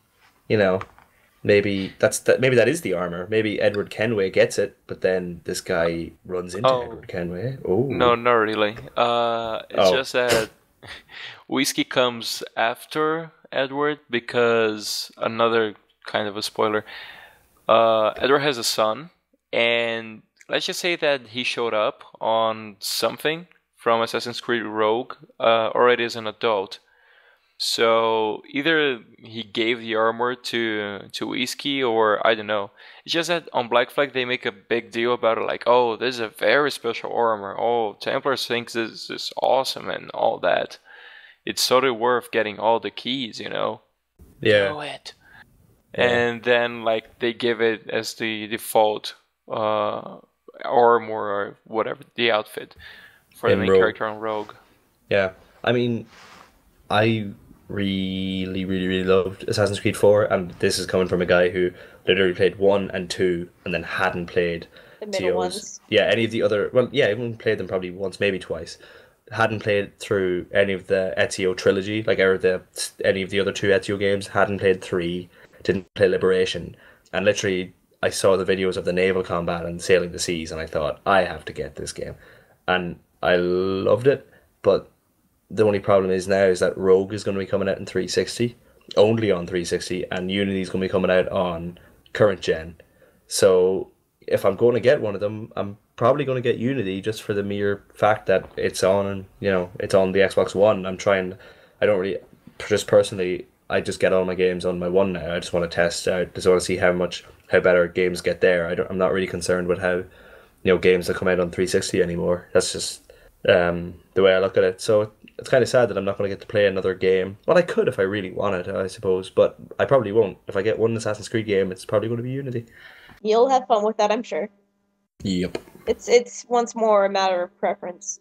maybe that is the armor. Maybe Edward Kenway gets it, but then this guy runs into Edward Kenway. Oh no, not really. It's just that Whiskey comes after Edward, because another kind of a spoiler. Edward has a son, and let's just say that he showed up on something from Assassin's Creed Rogue already as an adult. So either he gave the armor to Whiskey, or I don't know. It's just that on Black Flag they make a big deal about it, like, oh, this is a very special armor. Oh, Templars think this is awesome and all that. It's totally worth getting all the keys, you know. Yeah. Do it. And then like they give it as the default armor or whatever, the outfit for the main character on Rogue. Yeah, I mean, I really loved Assassin's Creed 4, and this is coming from a guy who literally played 1 and 2 and then hadn't played the middle ones. Yeah, any of the other, well, yeah, even played them probably once, maybe twice. Hadn't played through any of the Ezio trilogy, like any of the other 2 Ezio games. Hadn't played 3, didn't play Liberation, and literally I saw the videos of the naval combat and sailing the seas, and I thought, I have to get this game, and I loved it. But the only problem is now is that Rogue is going to be coming out in 360, only on 360, and Unity is going to be coming out on current gen. So if I'm going to get one of them, I'm probably going to get Unity just for the mere fact that it's on, it's on the Xbox One. Just personally, I just get all my games on my One now. I just want to test out, just want to see how better games get there. I'm not really concerned with how, games that come out on 360 anymore. That's just the way I look at it. So it's kind of sad that I'm not going to get to play another game. Well, I could if I really wanted, I suppose, but I probably won't. If I get one Assassin's Creed game, it's probably going to be Unity. You'll have fun with that, I'm sure. Yep. It's once more a matter of preference.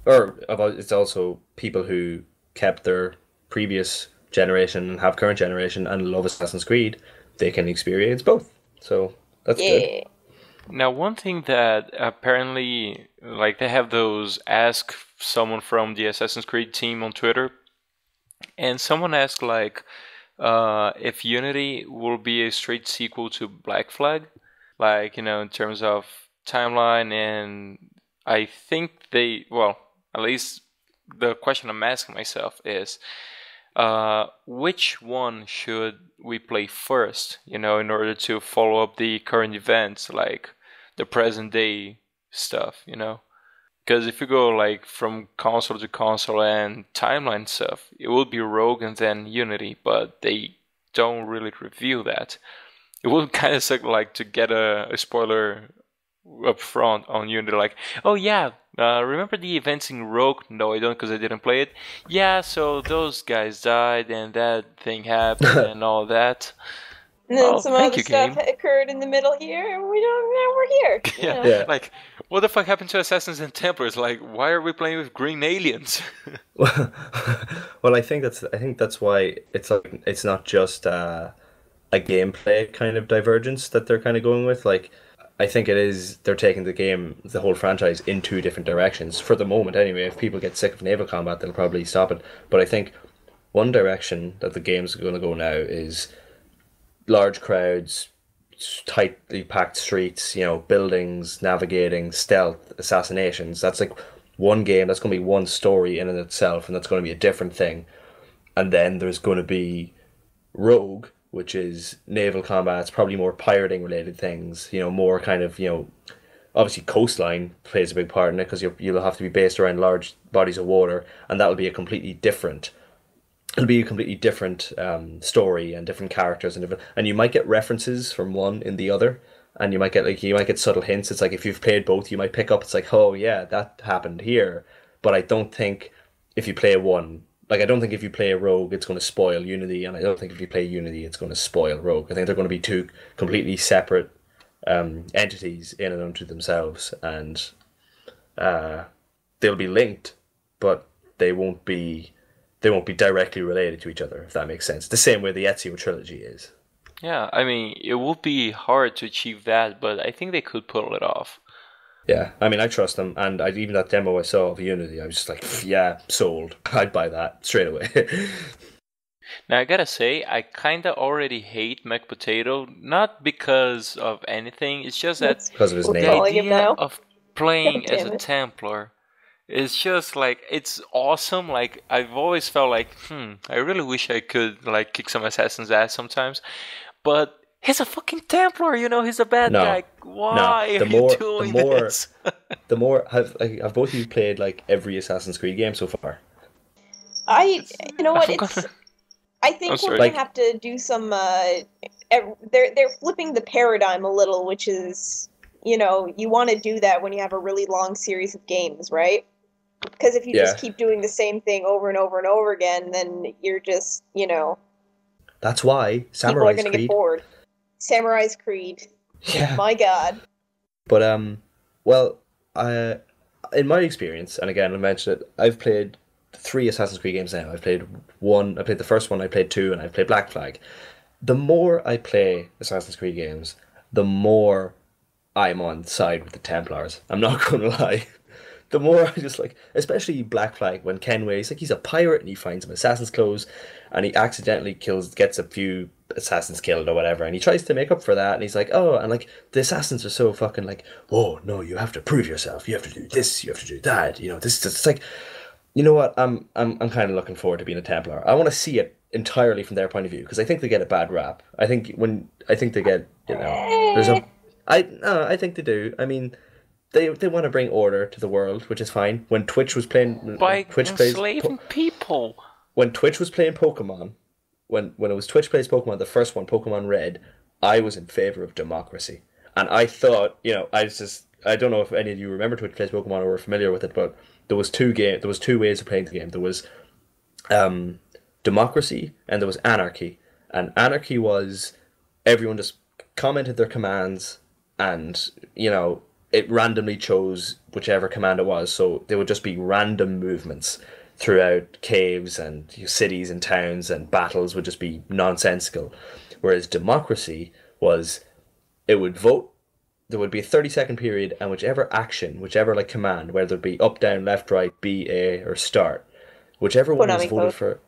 Or it's also people who kept their previous generation and have current generation and love Assassin's Creed. They can experience both. So that's good. Now, one thing that apparently, like, they have those ask someone from the Assassin's Creed team on Twitter, and someone asked, like, if Unity will be a straight sequel to Black Flag, like, in terms of timeline, and I think at least the question I'm asking myself is, which one should we play first, in order to follow up the current events, like the present day stuff, Because if you go like from console to console and timeline stuff, it will be Rogue and then Unity, but they don't really reveal that. It would kind of suck like to get a spoiler up front on Unity, like, oh yeah, remember the events in Rogue? No, I don't, because I didn't play it. Yeah, so those guys died and that thing happened and all that. And then some other stuff occurred in the middle here, and we're here. Yeah. Like, what the fuck happened to Assassins and Templars? Like, why are we playing with green aliens? Well, I think that's why it's not just a gameplay kind of divergence that they're kind of going with. Like, I think they're taking the whole franchise in 2 different directions for the moment. Anyway, if people get sick of naval combat, they'll probably stop it. But I think one direction that the game's going to go now is large crowds, tightly packed streets, buildings, navigating, stealth, assassinations. That's like one game. That's going to be one story in and itself, and that's going to be a different thing. And then there's going to be Rogue, which is naval combat. It's probably more pirating related things, more kind of, obviously coastline plays a big part in it, because you'll have to be based around large bodies of water, and that'll be a completely different story and different characters and you might get references from one in the other, and you might get subtle hints. It's like if you've played both, you might pick up, it's like, oh yeah, that happened here. But I don't think if you play if you play a Rogue, it's going to spoil Unity, and I don't think if you play Unity, it's going to spoil Rogue. I think they're going to be 2 completely separate entities in and unto themselves, and they'll be linked, but they won't be directly related to each other, if that makes sense. The same way the Ezio trilogy is. Yeah, I mean, it would be hard to achieve that, but I think they could pull it off. Yeah, I mean, I trust them, and even that demo I saw of Unity, I was just like, yeah, sold. I'd buy that straight away. Now, I gotta say, I kinda already hate McPotato, not because of anything, it's just that because of his name. The idea of playing as a Templar, it's just like, it's awesome. Like, I've always felt like, I really wish I could like kick some assassin's ass sometimes, but he's a fucking Templar, he's a bad guy. Why are you doing this? Have both of you played like every Assassin's Creed game so far? You know what? I think we're gonna have to do some. They're flipping the paradigm a little, which is, you want to do that when you have a really long series of games, right? Because if you just keep doing the same thing over and over and over again, then you're just, That's why Samurai's people are gonna get bored. Samurai's Creed. Yeah. My God. But well, in my experience, and again I mentioned it, I've played 3 Assassin's Creed games now. I played the first one, I played 2, and I played Black Flag. The more I play Assassin's Creed games, the more I'm on side with the Templars. I'm not gonna lie. The more I just especially Black Flag, when Kenway's he's a pirate and he finds some assassin's clothes and he accidentally gets a few assassins killed or whatever, and he tries to make up for that, and he's like, oh, and the assassins are so fucking oh no, you have to prove yourself, you have to do this, you have to do that, this is you know what, I'm kind of looking forward to being a Templar. I want to see it entirely from their point of view, because I think they get a bad rap. I think they get, I think they do. I mean, They want to bring order to the world, which is fine. When Twitch was playing, by enslaving people. When Twitch was playing Pokemon, when it was Twitch plays Pokemon, the first one, Pokemon Red, I was in favor of democracy, and I thought, I don't know if any of you remember Twitch plays Pokemon or were familiar with it, but there was two ways of playing the game. There was democracy and there was anarchy, and anarchy was everyone just commented their commands, and it randomly chose whichever command it was. So there would just be random movements throughout caves and cities and towns, and battles would just be nonsensical. Whereas democracy was, it would vote, there would be a 30-second period, and whichever command, whether it be up, down, left, right, B, A, or start, whichever one was voted for...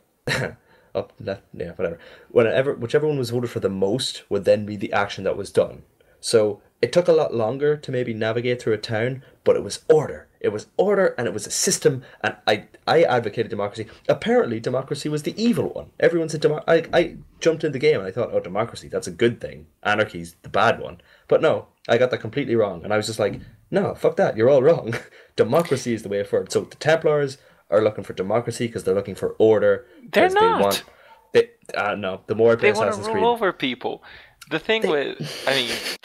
up, left, yeah, whatever. Whichever one was voted for the most would then be the action that was done. So it took a lot longer to maybe navigate through a town, but it was order. It was order, and it was a system, and I advocated democracy. Apparently, democracy was the evil one. Everyone said I jumped in the game, and I thought, oh, democracy, that's a good thing. Anarchy's the bad one. But no, I got that completely wrong, and I was just like, no, fuck that, you're all wrong. Democracy is the way forward. So the Templars are looking for democracy because they're looking for order. They're not. No, the more I play Assassin's Creed... They want to rule over people. The thing the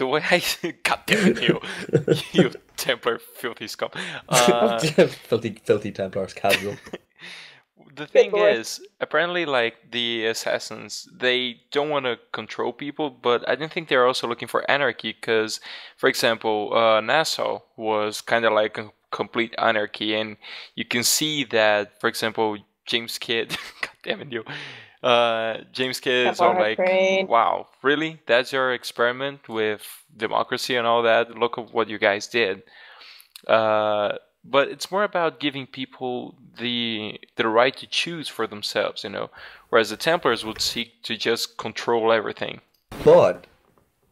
way I... God damn it, you Templar filthy scum. Filthy Templars, casual. The thing is, apparently, the assassins, they don't want to control people, but I don't think they're also looking for anarchy, because, for example, Nassau was kind of like a complete anarchy, and you can see that, for example, James Kidd... God damn it, you... James Kidd is all like, wow, really? That's your experiment with democracy and all that? Look at what you guys did. But it's more about giving people the right to choose for themselves, whereas the Templars would seek to just control everything. But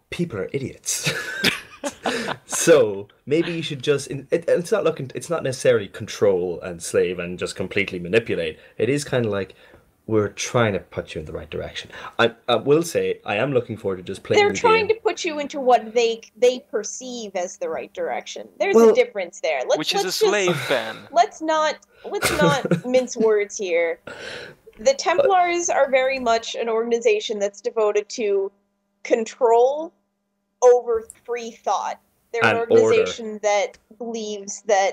people are idiots. So maybe you should just... It's not necessarily control and slave and just completely manipulate. It is kind of like, we're trying to put you in the right direction. I will say, I am looking forward to just playing the game. They're trying to put you into what they perceive as the right direction. There's a difference there. Which is a slave ban. Let's not mince words here. The Templars are very much an organization that's devoted to control over free thought. They're an organization that believes that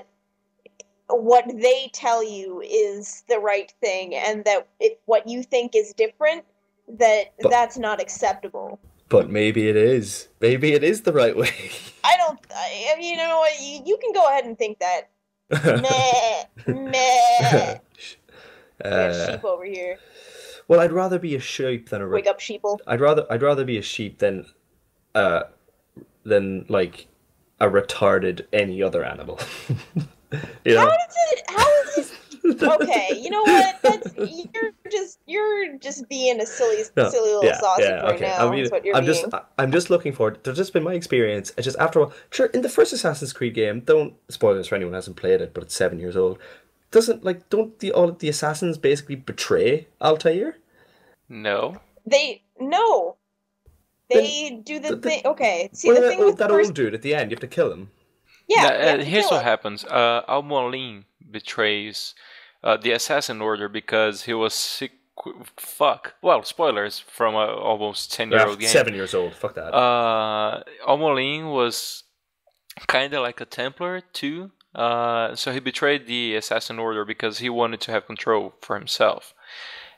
what they tell you is the right thing, and that if what you think is different, that's not acceptable. But maybe it is. Maybe it is the right way. I mean, you know what? You can go ahead and think that. Meh. Sheep over here. Well, I'd rather be a sheep than a... Wake up, sheeple. I'd rather be a sheep than like a retarded any other animal. How is this? Okay, you know what? You're just being a silly little sausage right now. That's what you're being. I'm just looking forward. There's just been my experience. It's just after a while. Sure, in the first Assassin's Creed game, don't spoil this for anyone who hasn't played it, but it's 7 years old. Don't the assassins basically betray Altair? No. They do the thing. Okay, see the thing with that old dude at the end. You have to kill him. Yeah. Here's what happens. Al-Mualim betrays the Assassin Order because he was sick. Fuck. Well, spoilers from a almost 10-year-old game. 7 years old. Fuck that. Omolin was kind of like a Templar too. So he betrayed the Assassin Order because he wanted to have control for himself.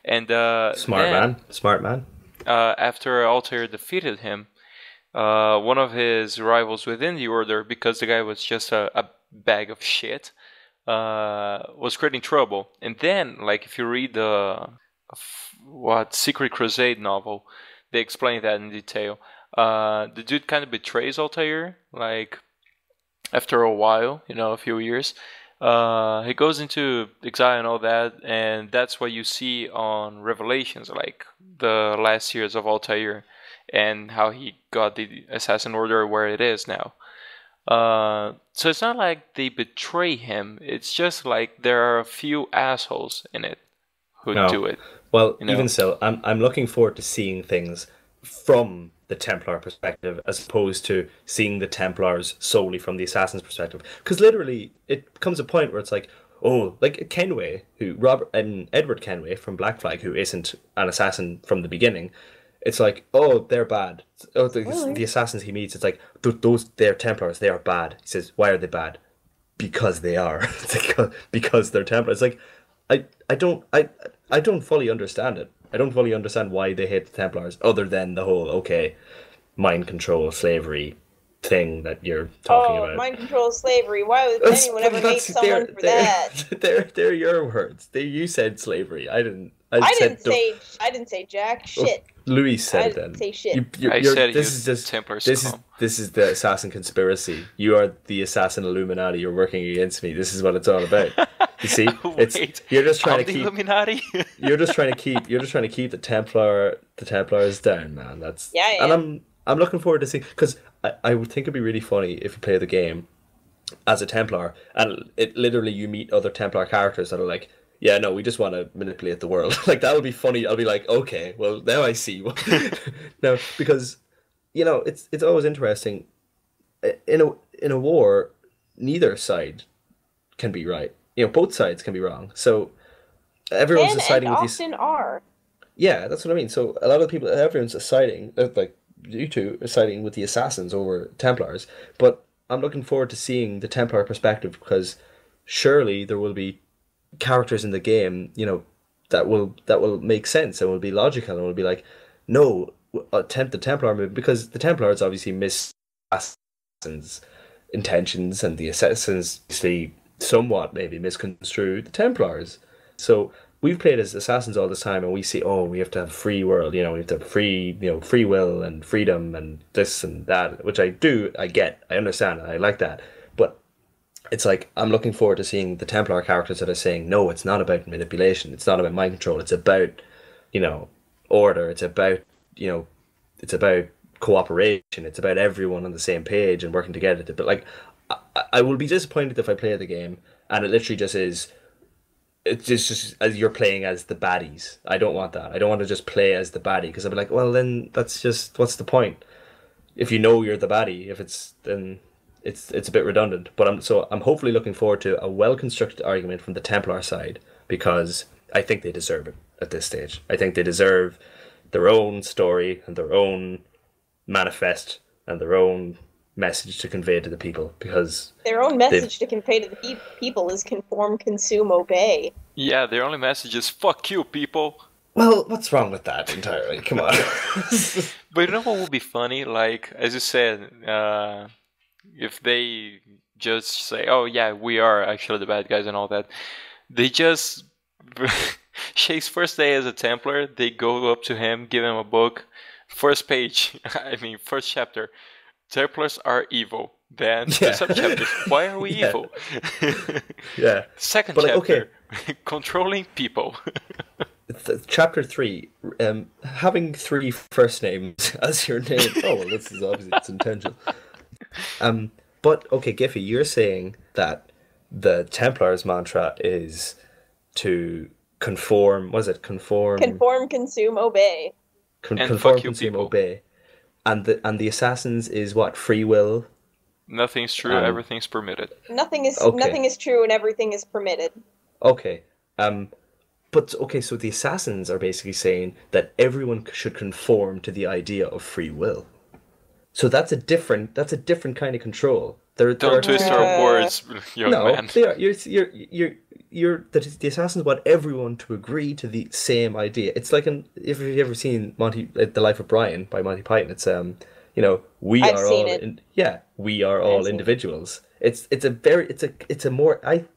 And Smart man. After Altair defeated him, one of his rivals within the Order, because the guy was just a bag of shit, was creating trouble. And then, like, if you read the Secret Crusade novel, they explain that in detail. The dude kind of betrays Altair, like, after a while, a few years. He goes into exile and all that, and that's what you see on Revelations, like the last years of Altair, and how he got the Assassin Order where it is now. So it's not like they betray him, it's just like there are a few assholes in it who do it. Well, even so, I'm looking forward to seeing things from the Templar perspective as opposed to seeing the Templars solely from the Assassin's perspective. Because literally, it comes a point where it's like, like Kenway, Edward Kenway from Black Flag, who isn't an assassin from the beginning, it's like, they're bad. The assassins he meets, it's like, they're Templars, they are bad. He says, why are they bad? Because they are. Because they're Templars. It's like, I don't fully understand it. I don't fully understand why they hate the Templars, other than the whole, mind control, slavery thing that you're talking about. Mind control, slavery. Why would anyone ever hate someone for that? They're your words. You said slavery. I didn't say jack shit. Louis said it then. I didn't say shit. I said Templars. This is the assassin conspiracy. You are the assassin Illuminati. You're working against me. This is what it's all about. You see, you're just trying to keep Illuminati. you're just trying to keep the Templars down, man. That's And I'm looking forward to seeing, because I would think it'd be really funny if you play the game as a Templar and it literally you meet other Templar characters that are like, yeah, no, we just want to manipulate the world. Like, that'll be funny. I'll be like, okay, well, now I see. No, because, it's always interesting. In a war, neither side can be right. Both sides can be wrong. So everyone's deciding with these. Often are. Yeah, that's what I mean. So a lot of people, everyone's siding, like you two, are siding with the Assassins over Templars. But I'm looking forward to seeing the Templar perspective, because surely there will be characters in the game, that will make sense and will be logical and will be like, no, attempt the Templar move, because the Templars obviously miss Assassins' intentions, and the Assassins obviously somewhat maybe misconstrue the Templars. So we've played as Assassins all this time, and we see, we have to have free world, we have to have free will and freedom and this and that, which I get, I understand, and I like that. But it's like, I'm looking forward to seeing the Templar characters that are saying, no, it's not about manipulation, it's not about mind control, it's about, order, it's about cooperation, it's about everyone on the same page and working together. But like, I will be disappointed if I play the game and it literally just is, it's just as you're playing as the baddies. I don't want that. I don't want to just play as the baddie, because I'll be like, well, then that's just, what's the point? If you're the baddie, then it's a bit redundant. But I'm hopefully looking forward to a well-constructed argument from the Templar side, because I think they deserve it at this stage. I think they deserve their own story and their own manifest and their own message to convey to the people, because their own message to convey to the people is conform, consume, obey. Yeah, their only message is fuck you, people. Well, what's wrong with that entirely? Come on. But you know what would be funny? Like, as you said, if they just say, oh yeah, we are actually the bad guys and all that, they just Shay's first day as a Templar, they go up to him, give him a book, first chapter, Templars are evil. Then the subchapters, why are we evil? Yeah. Second chapter, controlling people. Chapter 3, having 3 first names as your name. Oh, well, this is obviously it's intentional. But okay, Giffy, you're saying that the Templars' mantra is to conform. What is it? Conform, consume, obey. Conform, consume, obey. And the Assassins is what? Free will. Nothing's true. Everything's permitted. Nothing is true, and everything is permitted. Okay, But okay, so the assassins are basically saying that everyone should conform to the idea of free will. So that's a different kind of control. Don't twist our words, young man. They are. The assassins want everyone to agree to the same idea. It's like if you've ever seen The Life of Brian by Monty Python, it's we I've are seen all it. we are all individuals. The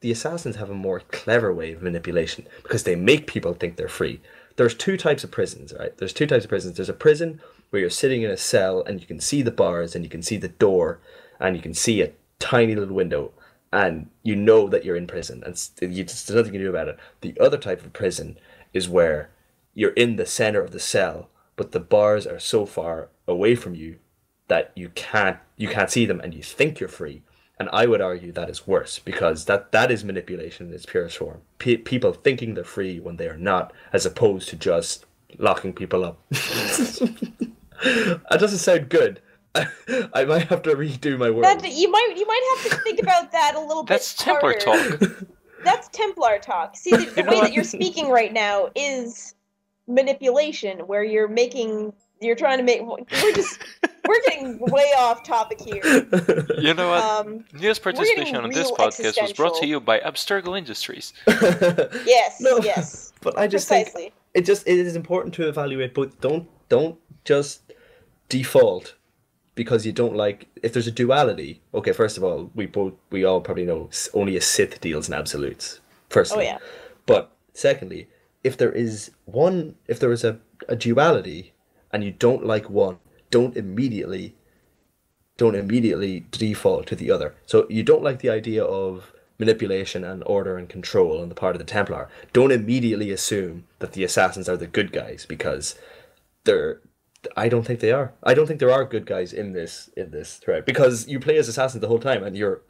assassins have a more clever way of manipulation because they make people think they're free. There's two types of prisons, right? There's two types of prisons. There's a prison where you're sitting in a cell and you can see the bars and you can see the door and you can see a tiny little window and you know that you're in prison and there's nothing you can do about it. The other type of prison is where you're in the center of the cell, but the bars are so far away from you that you can't see them and you think you're free. And I would argue that is worse because that is manipulation in its purest form. People thinking they're free when they are not, as opposed to just locking people up. That doesn't sound good. I might have to redo my words. You might have to think about that a little bit That's Templar harder. talk. That's Templar talk. See, the way that you're speaking right now is manipulation, where you're trying to make. We're getting way off topic here. You know what? Neil's participation on this podcast was brought to you by Abstergo Industries. Yes, yes. But I just Precisely. think it is important to evaluate, but don't just default because you don't like. If there's a duality, okay. First of all, we all probably know only a Sith deals in absolutes. Firstly, yeah. But secondly, if there is a duality and you don't like one, don't immediately default to the other. So you don't like the idea of manipulation and order and control on the part of the Templar. Don't immediately assume that the assassins are the good guys because I don't think they are. I don't think there are good guys in this thread because you play as assassins the whole time and you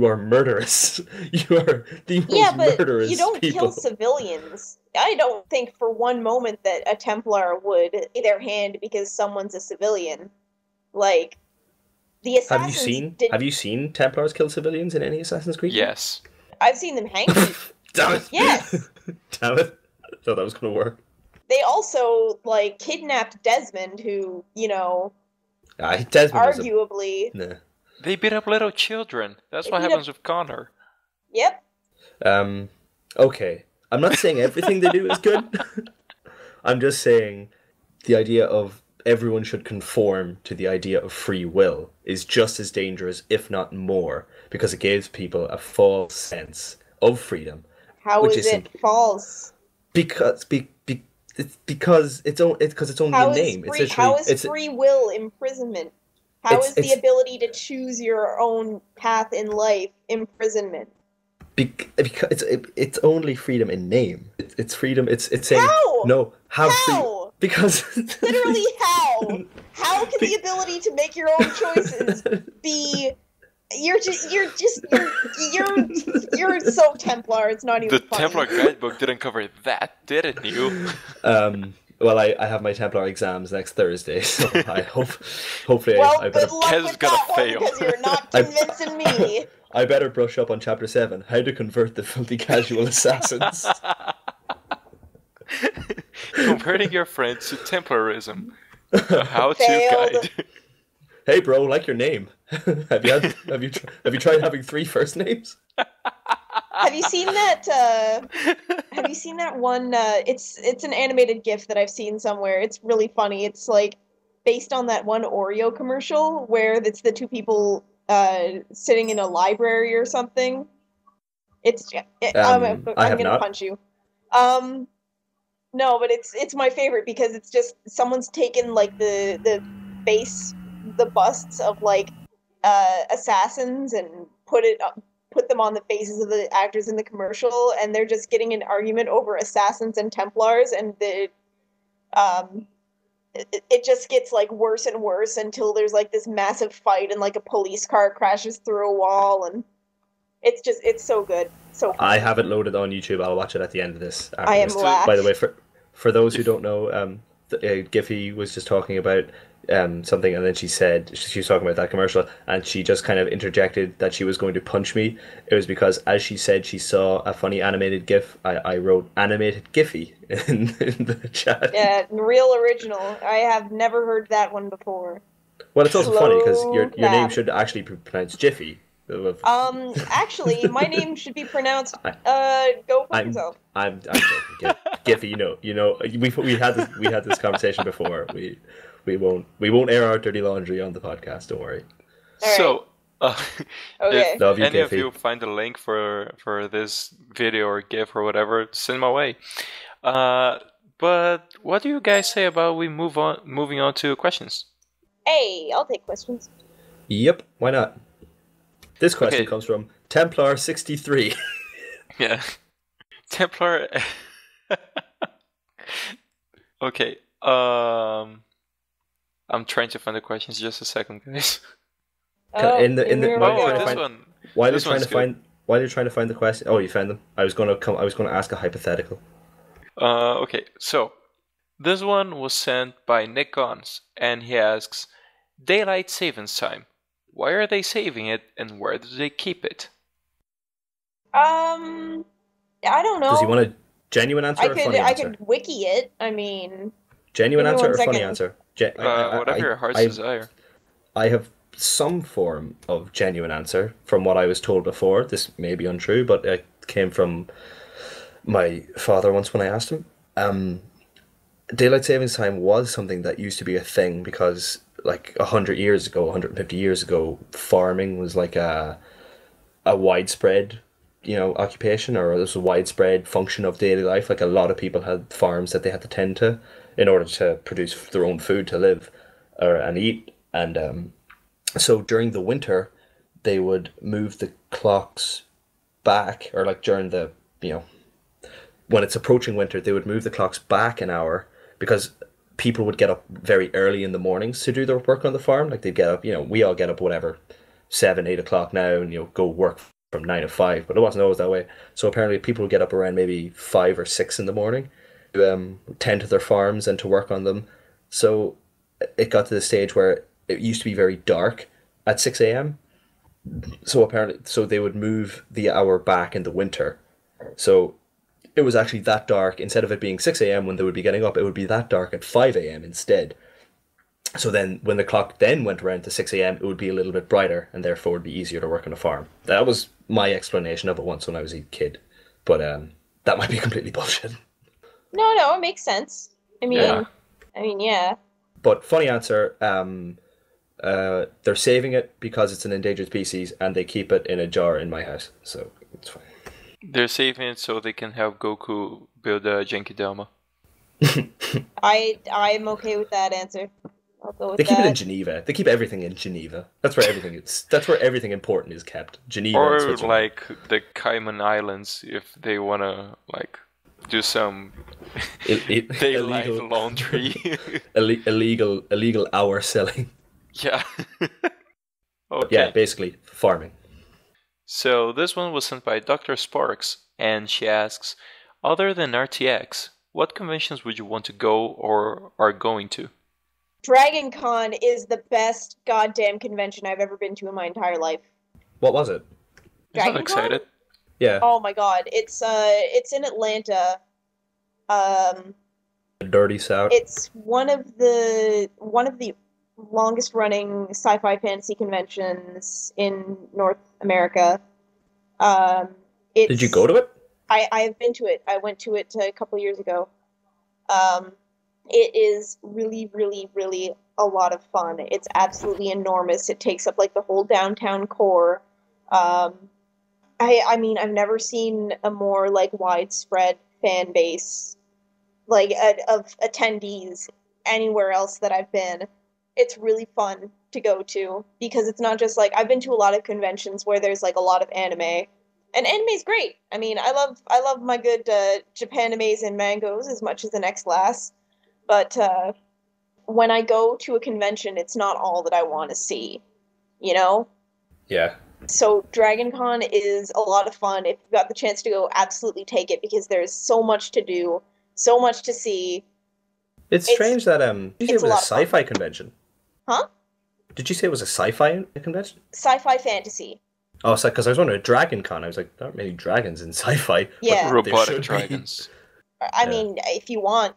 are murderous. You are the most murderous you don't people. kill civilians. I don't think for one moment that a Templar would take their hand because someone's a civilian. Like the assassins. Have you seen Templars kill civilians in any Assassin's Creed? Yes. I've seen them hang people. Damn it! Yes. Damn it! I thought that was going to work. They also kidnapped Desmond, who Desmond arguably. Nah. They beat up little children. That's what happens with Connor. Yep. Okay. I'm not saying everything they do is good. I'm just saying the idea of everyone should conform to the idea of free will is just as dangerous, if not more, because it gives people a false sense of freedom. How is it false? Because it's only a name. How is free will imprisonment? How is the ability to choose your own path in life imprisonment? Because it's only freedom in name. It's freedom. It's saying how? No. How? How? Because literally how? How can the ability to make your own choices be? You're so Templar. It's not even The funny. Templar guidebook didn't cover that, did it, Neil? Well, I have my Templar exams next Thursday, so I hopefully well, I better. good luck with gonna that fail. one because you're not convincing me. I better brush up on Chapter 7, How to Convert the Filthy Casual Assassins. Converting your friends to Templarism. A how-to Failed. guide. Hey, bro, like your name. Have you tried having 3 first names? Have you seen that? Have you seen that one? It's an animated GIF that I've seen somewhere. It's really funny. It's based on that one Oreo commercial where it's the two people sitting in a library or something. I'm gonna punch you. No, but it's my favorite because it's just someone's taken the busts of assassins and put them on the faces of the actors in the commercial, and they're just getting an argument over assassins and Templars, and it just gets worse and worse until there's this massive fight and a police car crashes through a wall, and it's so good. So funny. I have it loaded on YouTube. I'll watch it at the end of this. I am laughed. By the way, for those who don't know, Giffy was just talking about something, and then she said she was talking about that commercial, and she just kind of interjected that she was going to punch me. It was because, as she said, she saw a funny animated GIF. I wrote animated Giffy in the chat. Yeah, real original. I have never heard that one before. Well, it's also funny because your name should actually be pronounced Jiffy. Actually, my name should be pronounced. Go fuck yourself. I'm joking. Giffy, you know, we had this conversation before. We won't air our dirty laundry on the podcast. Don't worry. Right. So, okay. if any of you find a link for this video or GIF or whatever, send my way. But what do you guys say about moving on to questions? Hey, I'll take questions. Yep, why not? This question comes from Templar 63. Yeah, Templar. Okay. I'm trying to find the questions. Just a second, guys. While you're trying to find the question. Oh, you found them. I was going to ask a hypothetical. Okay. So this one was sent by Nick Gons, and he asks, daylight savings time. Why are they saving it, and where do they keep it? I don't know. Does he want a genuine answer or a funny answer? I could wiki it. I mean, genuine answer or funny answer? Whatever your heart's desire. I have some form of genuine answer from what I was told before. This may be untrue, but it came from my father once when I asked him. Daylight savings time was something that used to be a thing because, like, 100 years ago, 150 years ago, farming was like a widespread, occupation, or it was a widespread function of daily life. Like, a lot of people had farms that they had to tend to in order to produce their own food to live and eat. And so during the winter, they would move the clocks back, or like during the, when it's approaching winter, they would move the clocks back an hour because people would get up very early in the mornings to do their work on the farm. Like, they'd get up, we all get up, whatever, 7, 8 o'clock now, and, go work from 9 to 5, but it wasn't always that way. So apparently people would get up around maybe 5 or 6 in the morning to tend to their farms and to work on them. So it got to the stage where it used to be very dark at 6 a.m. So they would move the hour back in the winter. So it was actually that dark. Instead of it being 6 a.m. when they would be getting up, it would be that dark at 5 a.m. instead. So then when the clock then went around to 6 a.m., it would be a little bit brighter, and therefore it would be easier to work on a farm. That was my explanation of it once when I was a kid. But that might be completely bullshit. No, it makes sense. I mean, yeah. But funny answer, they're saving it because it's an endangered species, and they keep it in a jar in my house, so it's fine. They're saving it so they can help Goku build a Genkidama. I'm okay with that answer. I'll go with they keep it in Geneva. They keep everything in Geneva. That's where everything is. That's where everything important is kept. Geneva. Or like the Cayman Islands, if they wanna do some daylight laundry. illegal hour selling. Yeah. Okay. Yeah, basically farming. So this one was sent by Dr. Sparks, and she asks, other than RTX, what conventions would you want to go or are going to? Dragon Con is the best goddamn convention I've ever been to in my entire life. What was it? I'm excited. Yeah. Oh my god, it's in Atlanta. Dirty South. It's one of the longest running sci-fi fantasy conventions in North America. Did you go to it? I've been to it. I went to it a couple years ago. It is really, really, really a lot of fun. It's absolutely enormous. It takes up the whole downtown core. I mean, I've never seen a more widespread fan base of attendees anywhere else that I've been. It's really fun to go to because it's not just I've been to a lot of conventions where there's a lot of anime. And anime's great. I mean, I love my good Japanimes and mangoes as much as the next class. But when I go to a convention, it's not all that I want to see, Yeah. So Dragon Con is a lot of fun. If you've got the chance to go, absolutely take it because there's so much to do, so much to see. It's strange that it was a sci-fi convention. Huh? Did you say it was a sci-fi convention? Sci-fi fantasy. Oh, so because I was wondering, Dragon Con. I was like, there aren't many dragons in sci-fi. Yeah. Robotic dragons. I mean, if you want.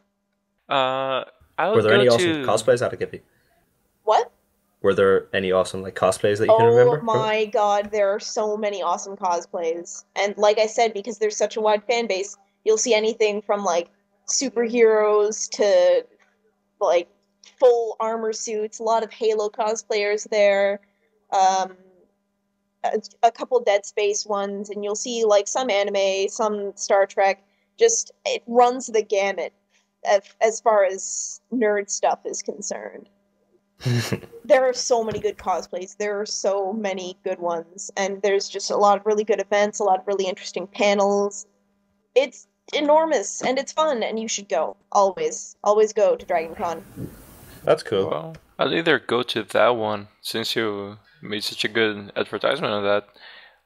I would Were there go any awesome to... cosplays out of Giffy? What? Were there any awesome cosplays that you can remember? Oh my god, there are so many awesome cosplays. And like I said, because there's such a wide fan base, you'll see anything from superheroes to full armor suits, a lot of Halo cosplayers there, a couple Dead Space ones, and you'll see some anime, some Star Trek. Just, it runs the gamut as far as nerd stuff is concerned. There are so many good cosplays. There are so many good ones. And there's just a lot of really good events, a lot of really interesting panels. It's enormous, and it's fun, and you should go. Always. Always go to Dragon Con. That's cool. Well, I'll either go to that one, since you made such a good advertisement of that,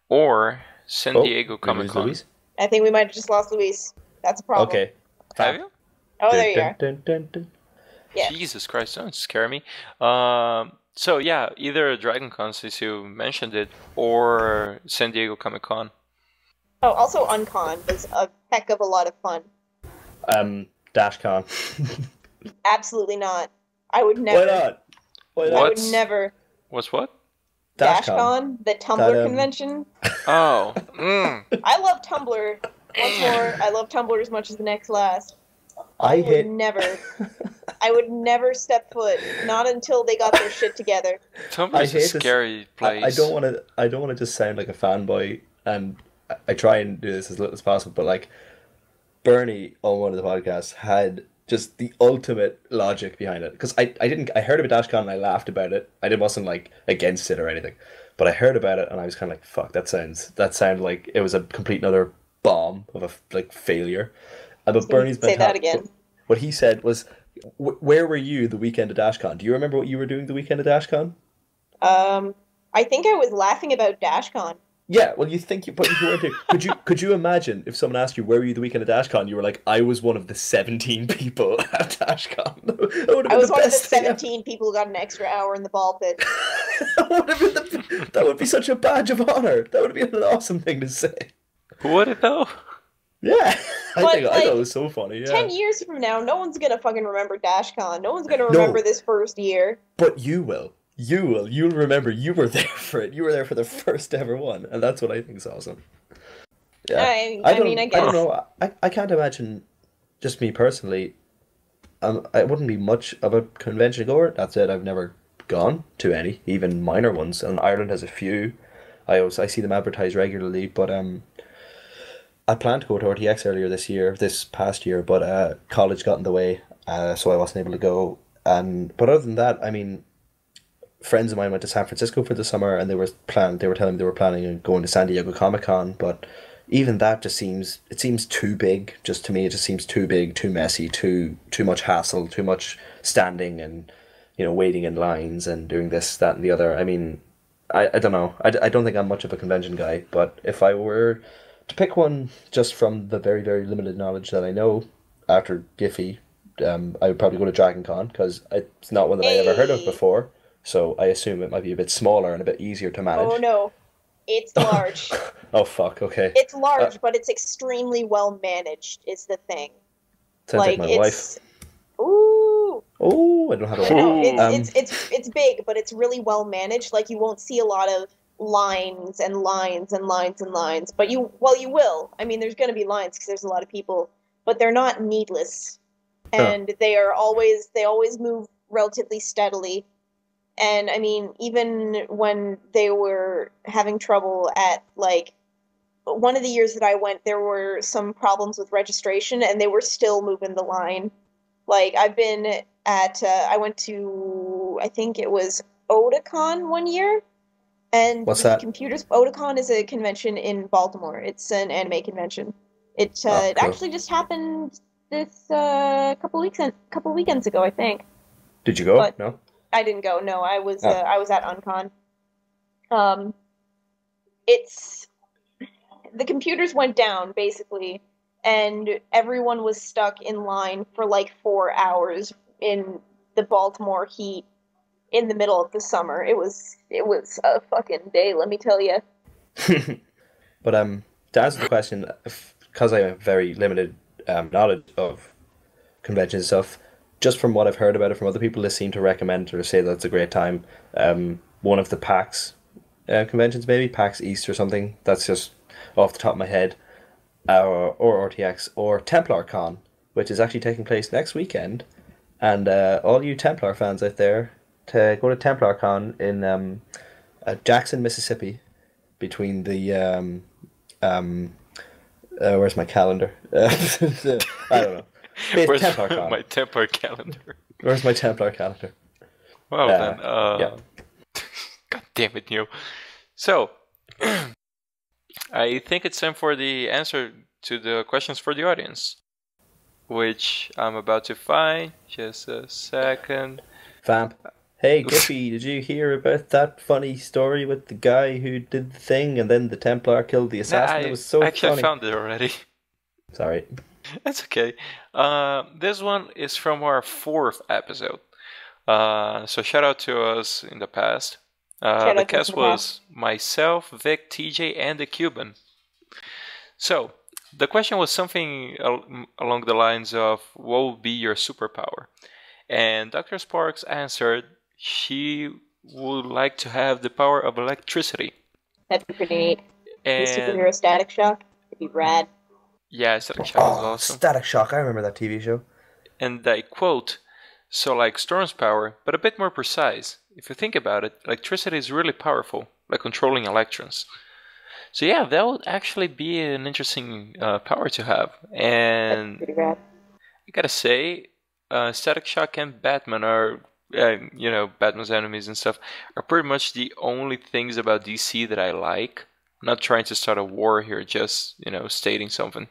or San Diego Comic Con. I think we might have just lost Luis. That's a problem. Okay. Have you? Oh, there you are. Yeah. Jesus Christ, don't scare me. So yeah, either Dragon Con, since you mentioned it, or San Diego Comic Con. Oh, also Uncon was a heck of a lot of fun. DashCon. Absolutely not. I would never. Why not? I would never. What's what? DashCon, the Tumblr convention. Oh. I love Tumblr. Once more, I love Tumblr as much as the next last. I would never step foot, not until they got their shit together. Tumblr is a scary place. I don't want to just sound like a fanboy, and I try and do this as little as possible, but Bernie on one of the podcasts had just the ultimate logic behind it, because I heard about DashCon and I laughed about it. I wasn't against it or anything, but I heard about it and I was kind of fuck, that sounded like it was a complete another bomb of a failure. But Bernie's say that again. What he said was, where were you the weekend of DashCon? Do you remember what you were doing the weekend of DashCon? I think I was laughing about DashCon. Yeah, well, but you weren't. Could you imagine if someone asked you where were you the weekend of DashCon? You were like, I was one of the 17 people at DashCon. I was one of the 17 people who got an extra hour in the ball pit. That would be such a badge of honor. That would be an awesome thing to say. Would it though? Yeah, I thought it was so funny. Yeah. 10 years from now, no one's gonna fucking remember DashCon. No one's gonna remember this first year. But you will. You will. You'll remember you were there for it. You were there for the first ever one, and that's what I think is awesome. Yeah. I guess. I don't know. I can't imagine, just me personally, I wouldn't be much of a convention goer. That's it. I've never gone to any, even minor ones. And Ireland has a few. I see them advertised regularly, but I planned to go to RTX this past year, but college got in the way, so I wasn't able to go. But other than that, I mean, friends of mine went to San Francisco for the summer, and they were telling me they were planning on going to San Diego Comic Con, but even that just seems too big. Just to me, it just seems too big, too messy, too much hassle, too much standing and waiting in lines and doing this, that, and the other. I mean, I don't know. I don't think I'm much of a convention guy, but if I were to pick one just from the very, very limited knowledge that I know after Giffy, I would probably go to Dragon Con, because it's not one that I ever heard of before. So I assume it might be a bit smaller and a bit easier to manage. Oh no, it's large. Oh fuck, okay. It's large, but it's extremely well managed, is the thing. Sounds like my wife. Ooh. Oh, I don't know how to. No, it's big, but it's really well managed. You won't see a lot of lines and lines and lines and lines, but you will. I mean, there's going to be lines because there's a lot of people, but they're not needless, and they always move relatively steadily. And I mean, even when they were having trouble at one of the years that I went, there were some problems with registration, and they were still moving the line. I've been at I went to, I think it was Otakon one year. And what's that? Otakon is a convention in Baltimore. It's an anime convention. It actually just happened this couple weekends ago, I think. Did you go? But no, I didn't go. No, I was at Uncon. It's the computers went down basically, and everyone was stuck in line for 4 hours in the Baltimore heat. in the middle of the summer. It was a fucking day, let me tell you. But to answer the question, because I have very limited knowledge of conventions and stuff, just from what I've heard about it from other people, they seem to recommend or say that it's a great time. One of the PAX conventions, maybe PAX East or something. That's just off the top of my head. Or RTX or Templar Con, which is actually taking place next weekend. And all you Templar fans out there, to go to Templar Con in Jackson, Mississippi, between the where's my calendar? I don't know. Where's Templar Con. my Templar calendar? Where's my Templar calendar? Well then, yeah. God damn it, Neil. So, I think it's time for the answer to the questions for the audience, which I'm about to find. Just a second. Vamp. Hey, Giffy, did you hear about that funny story with the guy who did the thing and then the Templar killed the assassin? It was so actually funny. I found it already. Sorry. That's okay. This one is from our 4th episode. So shout out to us in the past. The cast was myself, Vic, TJ, and the Cuban. So, the question was something along the lines of, what would be your superpower? And Dr. Sparks answered, she would like to have the power of electricity. That'd be pretty neat. And Superhero Static Shock. It'd be rad. Yeah, Static Shock is awesome. Static Shock, I remember that TV show. And I quote, so like Storm's power, but a bit more precise. If you think about it, electricity is really powerful, like controlling electrons. So yeah, that would actually be an interesting power to have. And pretty rad. I gotta say, Static Shock and Batman are, Batman's enemies and stuff, are pretty much the only things about DC that I like. I'm not trying to start a war here, just, stating something.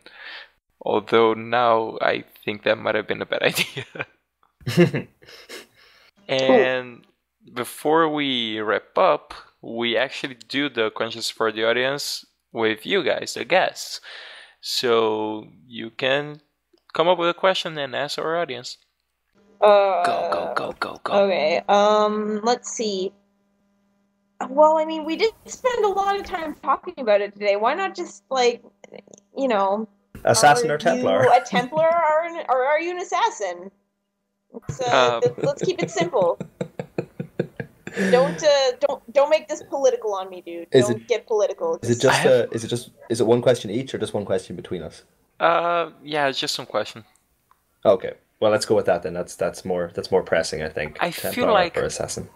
Although now I think that might have been a bad idea. And before we wrap up, we actually do the questions for the audience with you guys, the guests. So you can come up with a question and ask our audience. Go. Okay, let's see. Well, I mean, we did spend a lot of time talking about it today. Why not just, Assassin or Templar? Are you a Templar or are you an assassin? Let's keep it simple. Don't make this political on me, dude. Don't get political. Is it one question each or just one question between us? Yeah, it's just some question. Okay. Well, let's go with that then. That's more pressing, I think. I Templar feel like or assassin.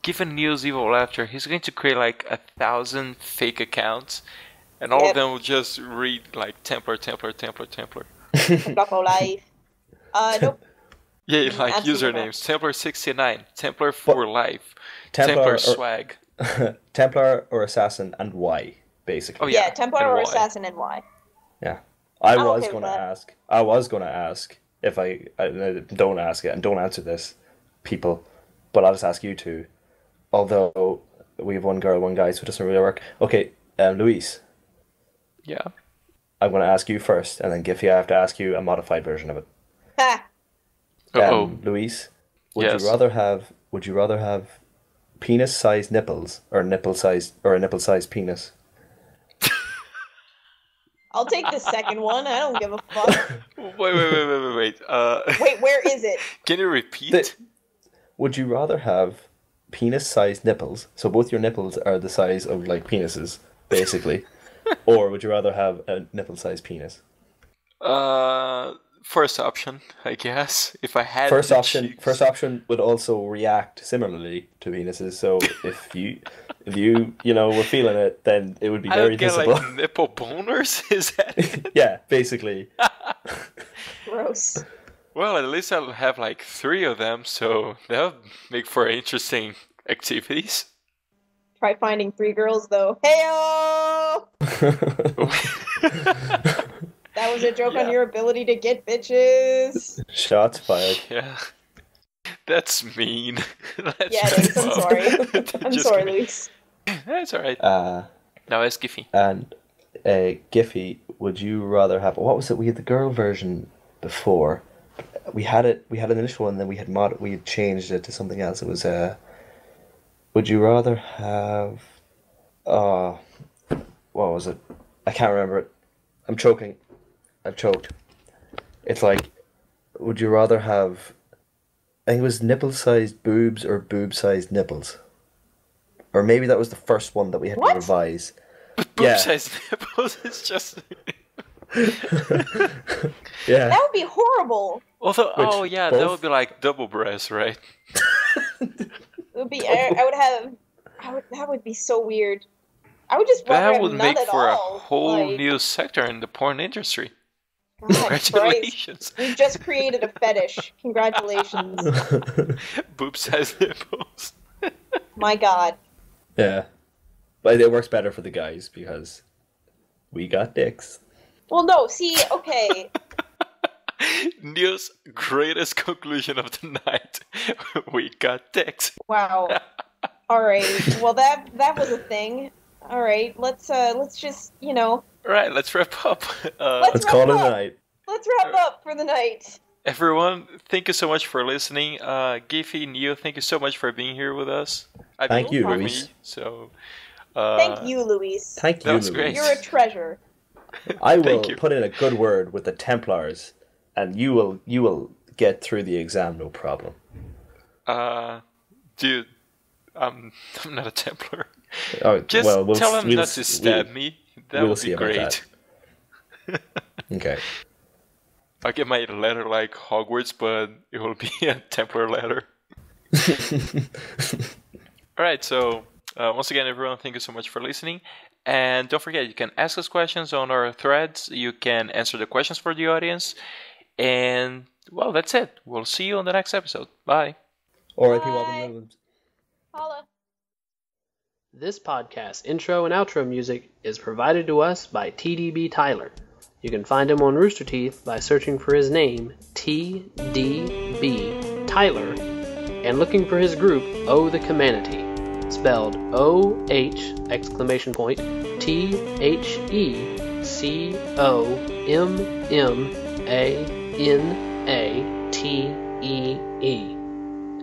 Given Neil's evil laughter, he's going to create like 1,000 fake accounts, and all of them will just read like Templar. Templar for life. Nope. Yeah, like usernames: Templar69, Templar for life, Templar swag, Templar or assassin, and why, basically. Oh yeah, Templar or assassin and why. Yeah, I was going to ask if I don't ask it and don't answer this, people, but I'll just ask you two. Although we have one girl, one guy, so it doesn't really work. Okay, Luis. Yeah. I'm going to ask you first, and then Giffy, I have to ask you a modified version of it. Ha! Luis, Yes. would you rather have penis-sized nipples or a nipple-sized penis? I'll take the second one. I don't give a fuck. Wait. Wait, where is it? Can you repeat? Would you rather have penis-sized nipples, so both your nipples are the size of like penises, basically, or would you rather have a nipple-sized penis? First option, I guess. If I had first option would also react similarly to penises. So if you were feeling it, then it would be very visible. Like nipple boners, is that it? Yeah, basically. Gross. Well, at least I'll have like 3 of them, so that would make for interesting activities. Try finding 3 girls though. Heyo! That was a joke on your ability to get bitches. Shots fired. Yeah. That's mean. It is. I'm sorry. I'm sorry, Luis. That's alright. Now ask Giffy. And Giffy, would you rather have... What was it? We had the girl version before. We had an initial one, then we had changed it to something else. It was Would you rather have... what was it? I can't remember it. I'm choking. I've choked. It's like, would you rather have... I think it was nipple-sized boobs or boob-sized nipples. Or maybe that was the first one that we had to revise. Boob-sized nipples is just... Yeah. That would be horrible. Although, that would be like double breast, right? It would be. That would be so weird. I would just rather That have would none make at for all. a whole new sector in the porn industry. God Congratulations. Christ. We've just created a fetish. Congratulations. Boob-sized nipples. My God. Yeah. But it works better for the guys because we got dicks. Well, no. See, okay. Neil's greatest conclusion of the night. We got dicks. Wow. All right. Well, that was a thing. All right. Let's just All right. Let's wrap up. Let's call it a night. Let's wrap up for the night. Everyone, thank you so much for listening. Giffy, Neil, thank you so much for being here with us. Thank you, for Luis. Me, so, thank you, Luis. Thank you, that was Luis. great. You're a treasure. I will put in a good word with the Templars, and you will get through the exam no problem. Dude, I'm not a Templar. Oh, Just we'll tell him not to stab me. That would be great. Okay. I'll get my letter like Hogwarts, but it will be a Templar letter. Alright, so once again, everyone, thank you so much for listening. And don't forget, you can ask us questions on our threads. You can answer the questions for the audience. And, well, that's it. We'll see you on the next episode. Bye. R.I.P. Robin Williams. Holla. This podcast intro and outro music is provided to us by TDBTyler. You can find him on Rooster Teeth by searching for his name, TDBTyler, and looking for his group, Oh the Commanity, spelled OHMMANATEE.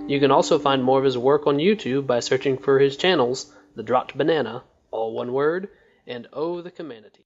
You can also find more of his work on YouTube by searching for his channels, The Dropped Banana, all one word, and Oh the Commanity.